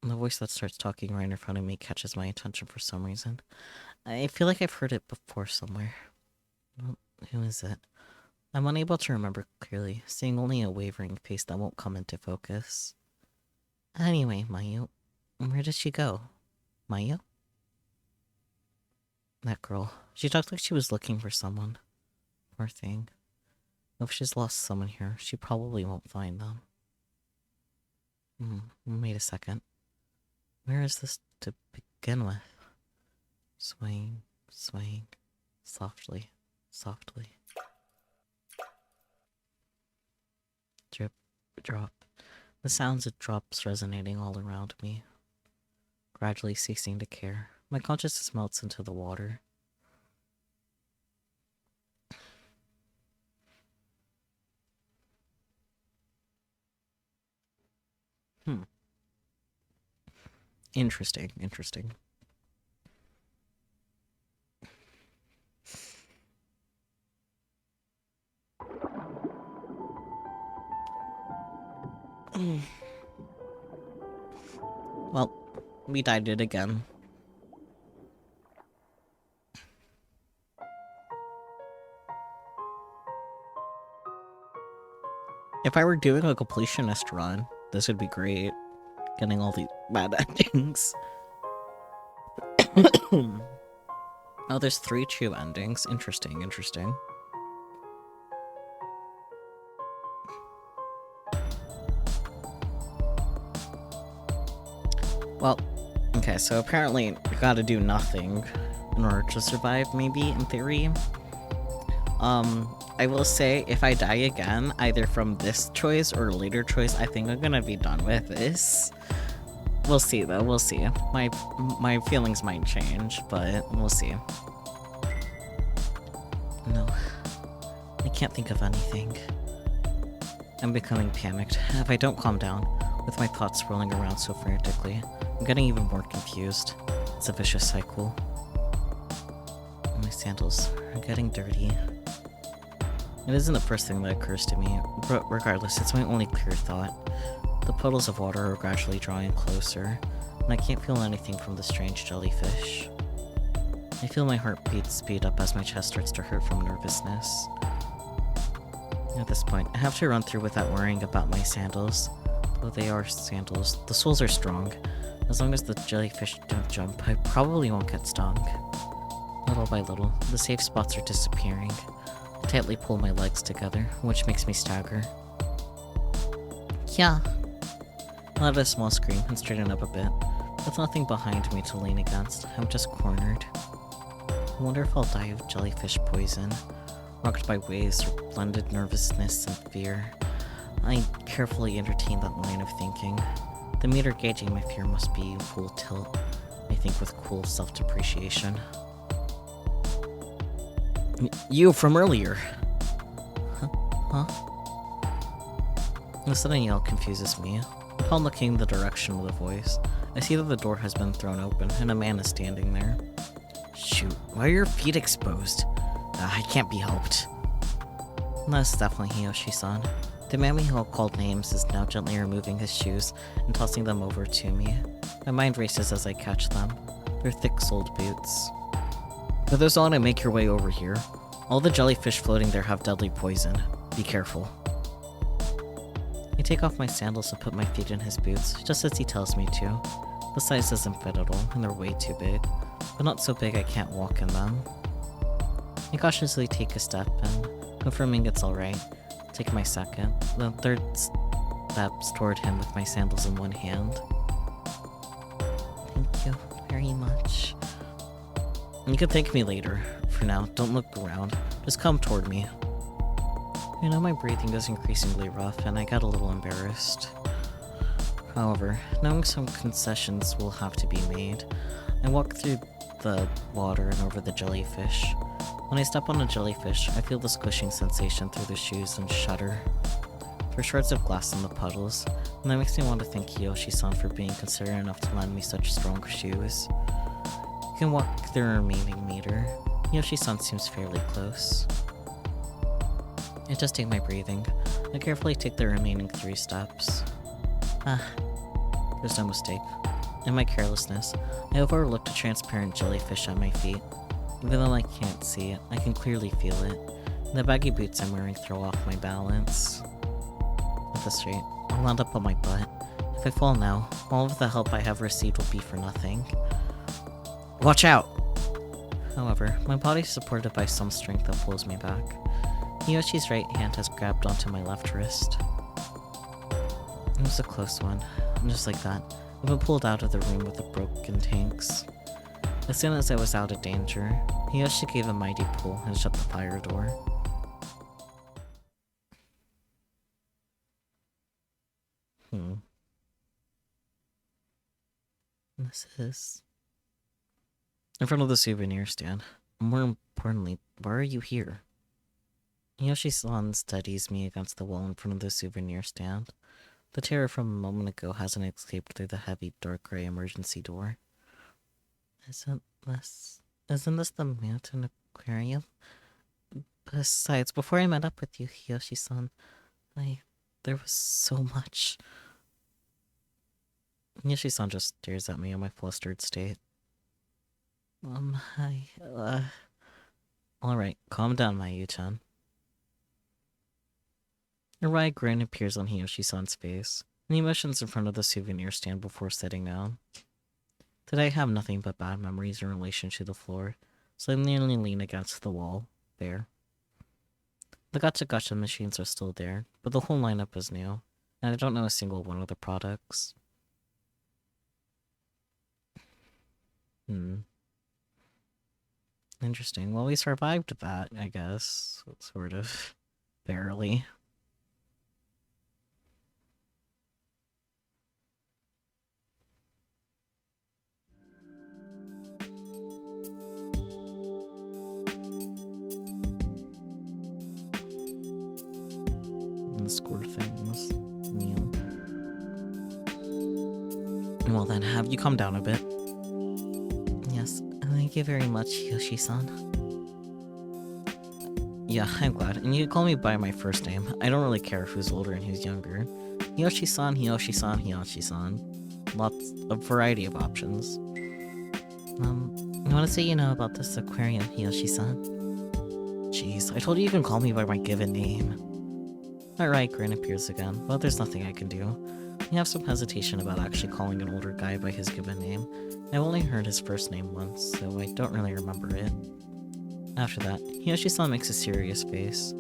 The voice that starts talking right in front of me catches my attention for some reason. I feel like I've heard it before somewhere. Well, who is it? I'm unable to remember clearly, seeing only a wavering face that won't come into focus. Anyway, Mayu, where did she go? Mayu? That girl. She talked like she was looking for someone. Poor thing. If she's lost someone here, she probably won't find them. Wait a second. Where is this to begin with? Swaying, swaying, softly, softly. Drip, drop. The sounds of drops resonating all around me. Gradually ceasing to care, my consciousness melts into the water. Interesting, interesting. Well, we died it again. If I were doing a completionist run, this would be great. Getting all these bad endings. Oh, there's 3 true endings. Interesting, interesting. Well, okay, so apparently you gotta do nothing in order to survive, maybe, in theory. I will say, if I die again, either from this choice or a later choice, I think I'm gonna be done with this. We'll see, though, we'll see. My feelings might change, but we'll see. No. I can't think of anything. I'm becoming panicked. If I don't calm down, with my thoughts swirling around so frantically, I'm getting even more confused. It's a vicious cycle. My sandals are getting dirty. It isn't the first thing that occurs to me, but regardless, it's my only clear thought. The puddles of water are gradually drawing closer, and I can't feel anything from the strange jellyfish. I feel my heartbeat speed up as my chest starts to hurt from nervousness. At this point, I have to run through without worrying about my sandals. Though they are sandals, the soles are strong. As long as the jellyfish don't jump, I probably won't get stung. Little by little, the safe spots are disappearing. I tightly pull my legs together, which makes me stagger. Yeah. I let a small scream and straighten up a bit. With nothing behind me to lean against, I'm just cornered. I wonder if I'll die of jellyfish poison. Rocked by waves of blended nervousness and fear, I carefully entertain that line of thinking. The meter gauging my fear must be in full tilt, I think with cool self-depreciation. You from earlier! Huh? The sudden yell confuses me. Upon looking in the direction of the voice, I see that the door has been thrown open and a man is standing there. Shoot, why are your feet exposed? I can't be helped. That's definitely Hiyoshi-san. The man we all called names is now gently removing his shoes and tossing them over to me. My mind races as I catch them. They're thick-soled boots. But there's all to make your way over here. All the jellyfish floating there have deadly poison. Be careful. I take off my sandals and put my feet in his boots, just as he tells me to. The size doesn't fit at all, and they're way too big. But not so big I can't walk in them. I cautiously take a step and, confirming it's alright, take my second, then third steps toward him with my sandals in one hand. Thank you very much. You can thank me later. For now, don't look around. Just come toward me. You know, my breathing is increasingly rough, and I get a little embarrassed. However, knowing some concessions will have to be made, I walk through the water and over the jellyfish. When I step on a jellyfish, I feel the squishing sensation through the shoes and shudder. There are shards of glass in the puddles, and that makes me want to thank Hiyoshi-san for being considerate enough to lend me such strong shoes. You can walk the remaining meter. Hiyoshi-san seems fairly close. I just take my breathing. I carefully take the remaining 3 steps. There's no mistake. In my carelessness, I overlooked a transparent jellyfish at my feet. Even though I can't see it, I can clearly feel it. The baggy boots I'm wearing throw off my balance. At this rate, I'll land up on my butt. If I fall now, all of the help I have received will be for nothing. Watch out! However, my body is supported by some strength that pulls me back. Hiyoshi's right hand has grabbed onto my left wrist. It was a close one, and just like that, I've been pulled out of the room with the broken tanks. As soon as I was out of danger, Hiyoshi gave a mighty pull and shut the fire door. This is... in front of the souvenir stand. More importantly, why are you here? Hiyoshi-san steadies me against the wall in front of the souvenir stand. The terror from a moment ago hasn't escaped through the heavy, dark gray emergency door. Isn't this the mountain aquarium? Besides, before I met up with you, Hiyoshi-san, there was so much. Hiyoshi-san just stares at me in my flustered state. Alright, calm down, Mayu-chan. A wry grin appears on Hiyoshi-san's face, and he motions in front of the souvenir stand before sitting down. Today I have nothing but bad memories in relation to the floor, so I nearly lean against the wall, there. The gacha machines are still there, but the whole lineup is new, and I don't know a single one of the products. Interesting. Well, we survived that, I guess. Sort of. Barely. And score things. Meal. Well then, have you calm down a bit? Yes, thank you very much, Yoshi-san. Yeah, I'm glad. And you call me by my first name. I don't really care who's older and who's younger. Yoshi-san, Yoshi-san, Yoshi-san. Lots of variety of options. I want to say you know about this aquarium, Yoshi-san. Jeez, I told you you can call me by my given name. Alright, Grin appears again. Well, there's nothing I can do. You have some hesitation about actually calling an older guy by his given name. I've only heard his first name once, so I don't really remember it. After that, Yoshi-san makes a serious face.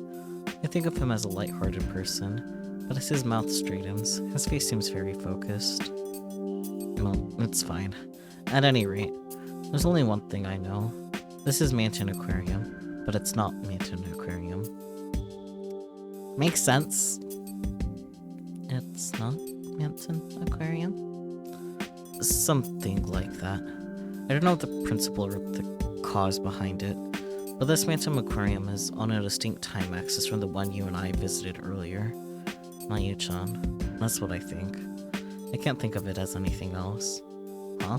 I think of him as a light-hearted person, but as his mouth straightens, his face seems very focused. Well, it's fine. At any rate, there's only one thing I know. This is Manton Aquarium, but it's not Manton Aquarium. Makes sense. It's not Manton Aquarium? Something like that. I don't know the principle or the cause behind it, but this Manton Aquarium is on a distinct time axis from the one you and I visited earlier. Mayu-chan. That's what I think. I can't think of it as anything else. Huh?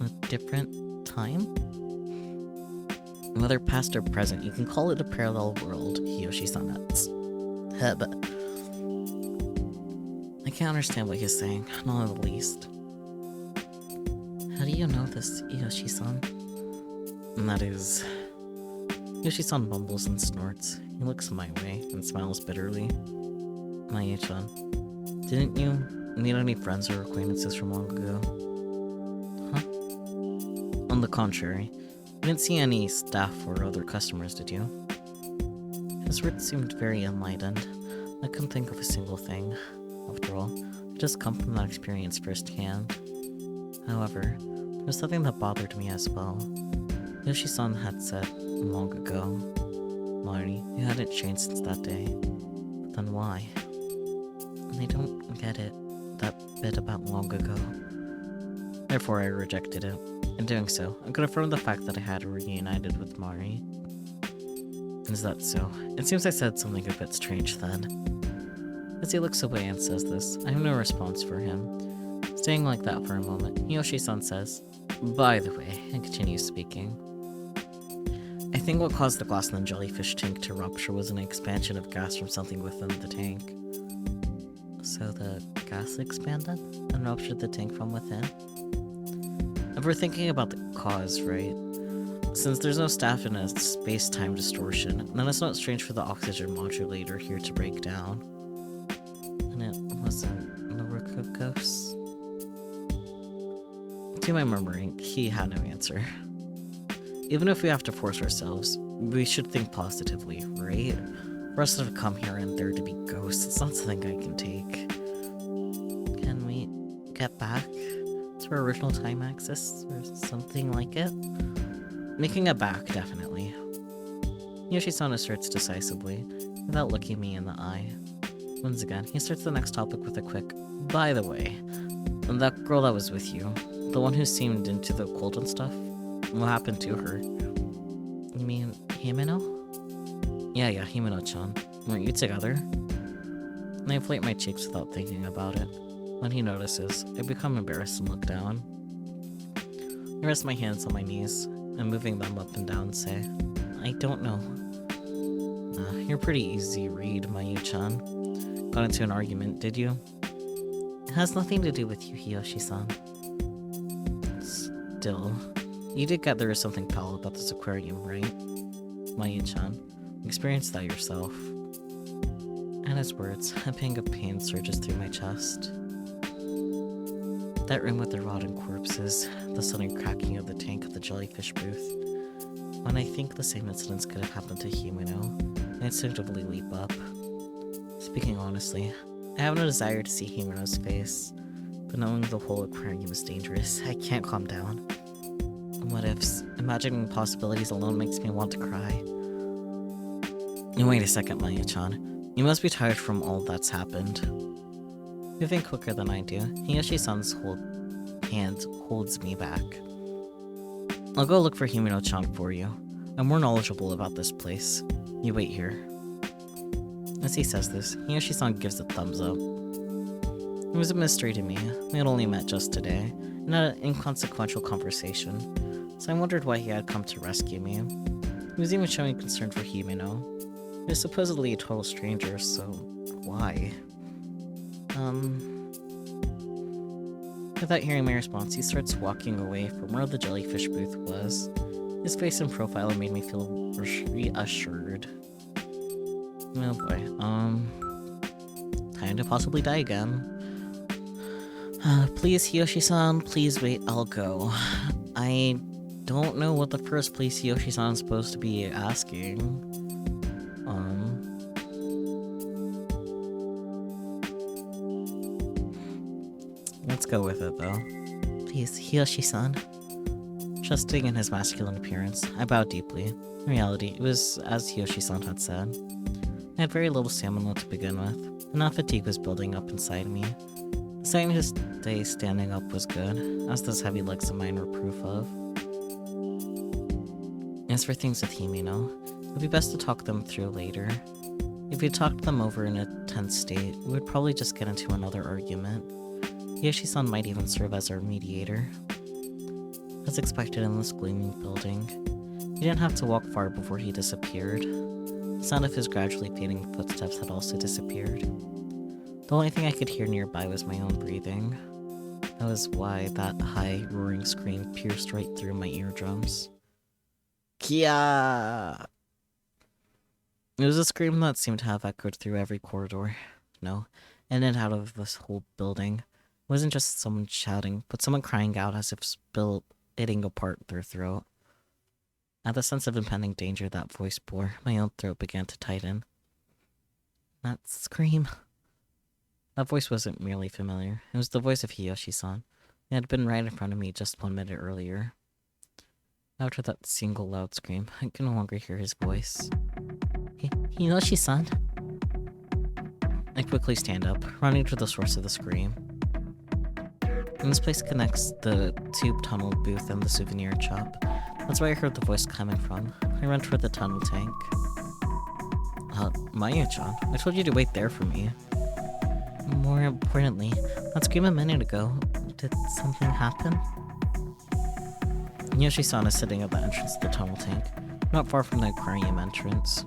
A different time? Whether past or present, you can call it a parallel world, Yoshi-san. But I can't understand what he's saying, not in the least. How do you know this, Yoshi-san? And that is... Yoshi-san mumbles and snorts. He looks my way and smiles bitterly. Mayu-chan, didn't you meet any friends or acquaintances from long ago? Huh? On the contrary, you didn't see any staff or other customers, did you? His words seemed very enlightened. I couldn't think of a single thing. After all, I just come from that experience firsthand. However, there was something that bothered me as well. Yoshi-san had said long ago, Mari, you hadn't changed since that day. But then why? I don't get it, that bit about long ago. Therefore, I rejected it. In doing so, I confirmed the fact that I had reunited with Mari. Is that so? It seems I said something a bit strange then. As he looks away and says this, I have no response for him. Staying like that for a moment, Yoshi-san says, by the way, and continues speaking. I think what caused the glass in the jellyfish tank to rupture was an expansion of gas from something within the tank. So the gas expanded and ruptured the tank from within? If we're thinking about the cause, right? Since there's no staff in a space-time distortion, then it's not strange for the oxygen modulator here to break down. And it wasn't the work of ghosts? To my murmuring, he had no answer. Even if we have to force ourselves, we should think positively, right? For us to come here and there to be ghosts, it's not something I can take. Can we get back to our original time axis, or something like it? Making it back, definitely. Yoshi-san asserts decisively, without looking me in the eye. Once again, he starts the next topic with a quick, by the way, and that girl that was with you, the one who seemed into the occult and stuff, what happened to her? You mean Himeno? Yeah, Himeno-chan. Weren't you together? And I inflate my cheeks without thinking about it. When he notices, I become embarrassed and look down. I rest my hands on my knees, and moving them up and down say, I don't know. You're pretty easy read, Mayu-chan. Got into an argument, did you? It has nothing to do with you, Hiyoshi-san. Still, you did get there was something foul about this aquarium, right? Mayu-chan, experience that yourself. At his words, a pang of pain surges through my chest. That room with the rotting corpses, the sudden cracking of the tank at the jellyfish booth. When I think the same incidents could have happened to Himeno, I instinctively leap up. Speaking honestly, I have no desire to see Himeno's face, but knowing the whole aquarium is dangerous, I can't calm down. What ifs? Imagining possibilities alone makes me want to cry. Wait a second, Maya-chan. You must be tired from all that's happened. Moving quicker than I do, Hiyoshi-san's hand holds me back. I'll go look for Himeno-chan for you. I'm more knowledgeable about this place. You wait here. As he says this, Hiyoshi-san gives a thumbs up. It was a mystery to me. We had only met just today, and had an inconsequential conversation, so I wondered why he had come to rescue me. He was even showing concern for Himeno. He was supposedly a total stranger, so why? Without hearing my response, he starts walking away from where the jellyfish booth was. His face and profile made me feel reassured. Oh boy, time to possibly die again. Please, Hiyoshi-san, please wait, I'll go. I don't know what the first place Hiyoshi-san's supposed to be asking. Let's go with it, though. Please, Hiyoshi-san. Trusting in his masculine appearance, I bowed deeply. In reality, it was as Hiyoshi-san had said. I had very little stamina to begin with, and now fatigue was building up inside me. Deciding to stay standing up was good, as those heavy legs of mine were proof of. As for things with Himeno, it would be best to talk them through later. If we talked them over in a tense state, we would probably just get into another argument. Hiyoshi-san might even serve as our mediator. As expected in this gleaming building, he didn't have to walk far before he disappeared. The sound of his gradually fading footsteps had also disappeared. The only thing I could hear nearby was my own breathing. That was why that high, roaring scream pierced right through my eardrums. Kia! It was a scream that seemed to have echoed through every corridor. No, in and out of this whole building. It wasn't just someone shouting, but someone crying out as if spitting apart their throat. At the sense of impending danger that voice bore, my own throat began to tighten. That scream. That voice wasn't merely familiar. It was the voice of Hiyoshi-san. It had been right in front of me just 1 minute earlier. After that single loud scream, I could no longer hear his voice. Hiyoshi-san? I quickly stand up, running to the source of the scream. And this place connects the tube tunnel booth and the souvenir shop. That's where I heard the voice coming from. I ran toward the tunnel tank. Maya-chan, I told you to wait there for me. More importantly, that scream a minute ago. Did something happen? Yoshi-san is sitting at the entrance to the tunnel tank, not far from the aquarium entrance.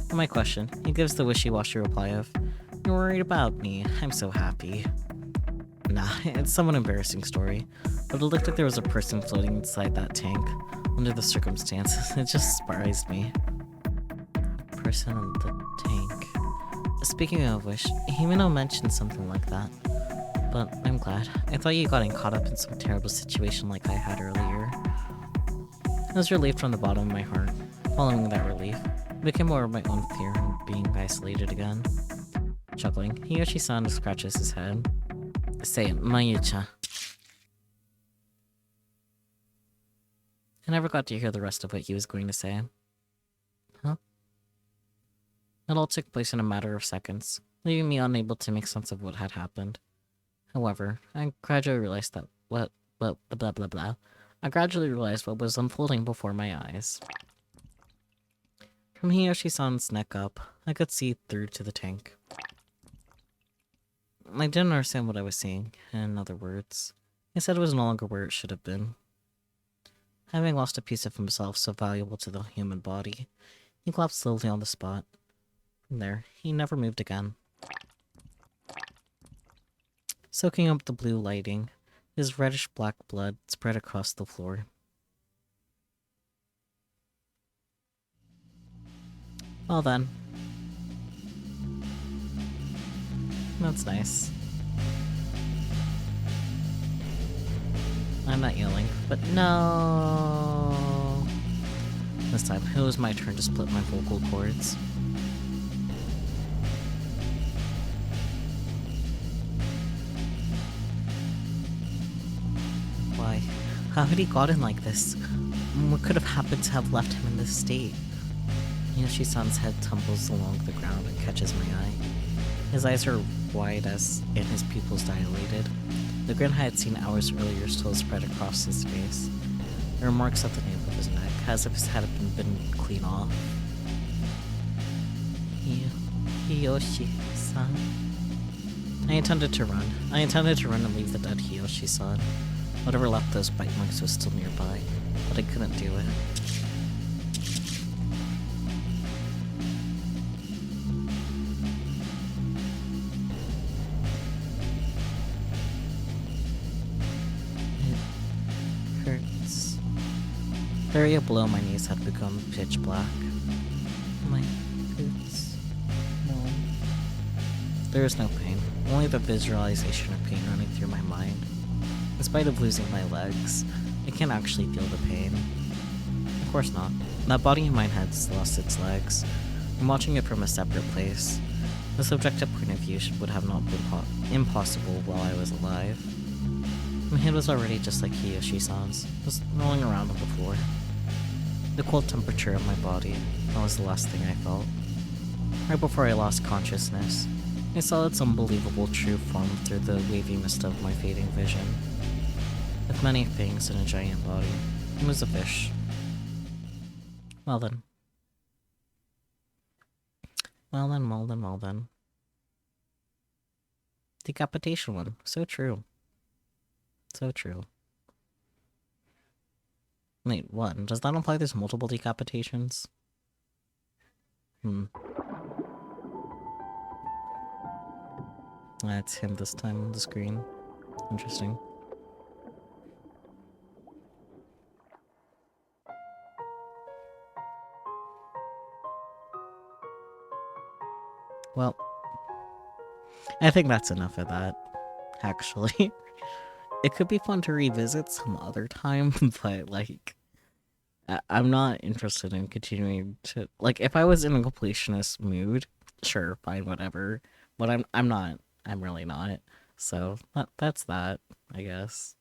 To my question, he gives the wishy-washy reply of, "You're worried about me. I'm so happy." Nah, it's somewhat embarrassing story, but it looked like there was a person floating inside that tank. Under the circumstances, it just surprised me. Person in the tank. Speaking of which, Himeno mentioned something like that. But I'm glad. I thought you got caught up in some terrible situation like I had earlier. I was relieved from the bottom of my heart. Following that relief, it became more of my own fear in being isolated again. Chuckling, Hiyoshi-san scratches his head. Say it, Mayucha. I never got to hear the rest of what he was going to say. Huh? It all took place in a matter of seconds, leaving me unable to make sense of what had happened. However, I gradually realized what was unfolding before my eyes. From Hiyoshi-san's neck up, I could see through to the tank. I didn't understand what I was seeing. In other words, he said it was no longer where it should have been. Having lost a piece of himself so valuable to the human body, he collapsed slowly on the spot. From there, he never moved again. Soaking up the blue lighting, his reddish-black blood spread across the floor. Well then. That's nice. I'm not yelling, but no! This time, it was my turn to split my vocal cords. How had he gotten like this? What could have happened to have left him in this state? Yoshi-san's head tumbles along the ground and catches my eye. His eyes are wide and his pupils dilated. The grin I had seen hours earlier still spread across his face. There were marks at the nape of his neck, as if his head had been clean off. Hiyoshi-san. I intended to run and leave the dead Hiyoshi-san. Whatever left those bite marks was still nearby, but I couldn't do it. It hurts. The area below my knees had become pitch black. My boots. No. There was no pain, only the visualization of pain running through my mind. In spite of losing my legs, I can't actually feel the pain. Of course not. That body of mine has lost its legs. I'm watching it from a separate place. The subjective point of view would have not been impossible while I was alive. My hand was already just like Hiyoshi-san's, just rolling around on the floor. The cold temperature of my body, that was the last thing I felt. Right before I lost consciousness, I saw its unbelievable true form through the wavy mist of my fading vision. With many fangs and a giant body, it was a fish. Well then. Well then. Decapitation one. So true. So true. Wait, what? Does that imply there's multiple decapitations? It's him this time on the screen. Interesting. Well, I think that's enough of that, actually. It could be fun to revisit some other time, but, like, I'm not interested in continuing to... Like, if I was in a completionist mood, sure, fine, whatever. But I'm not. I'm really not. So, that's that, I guess.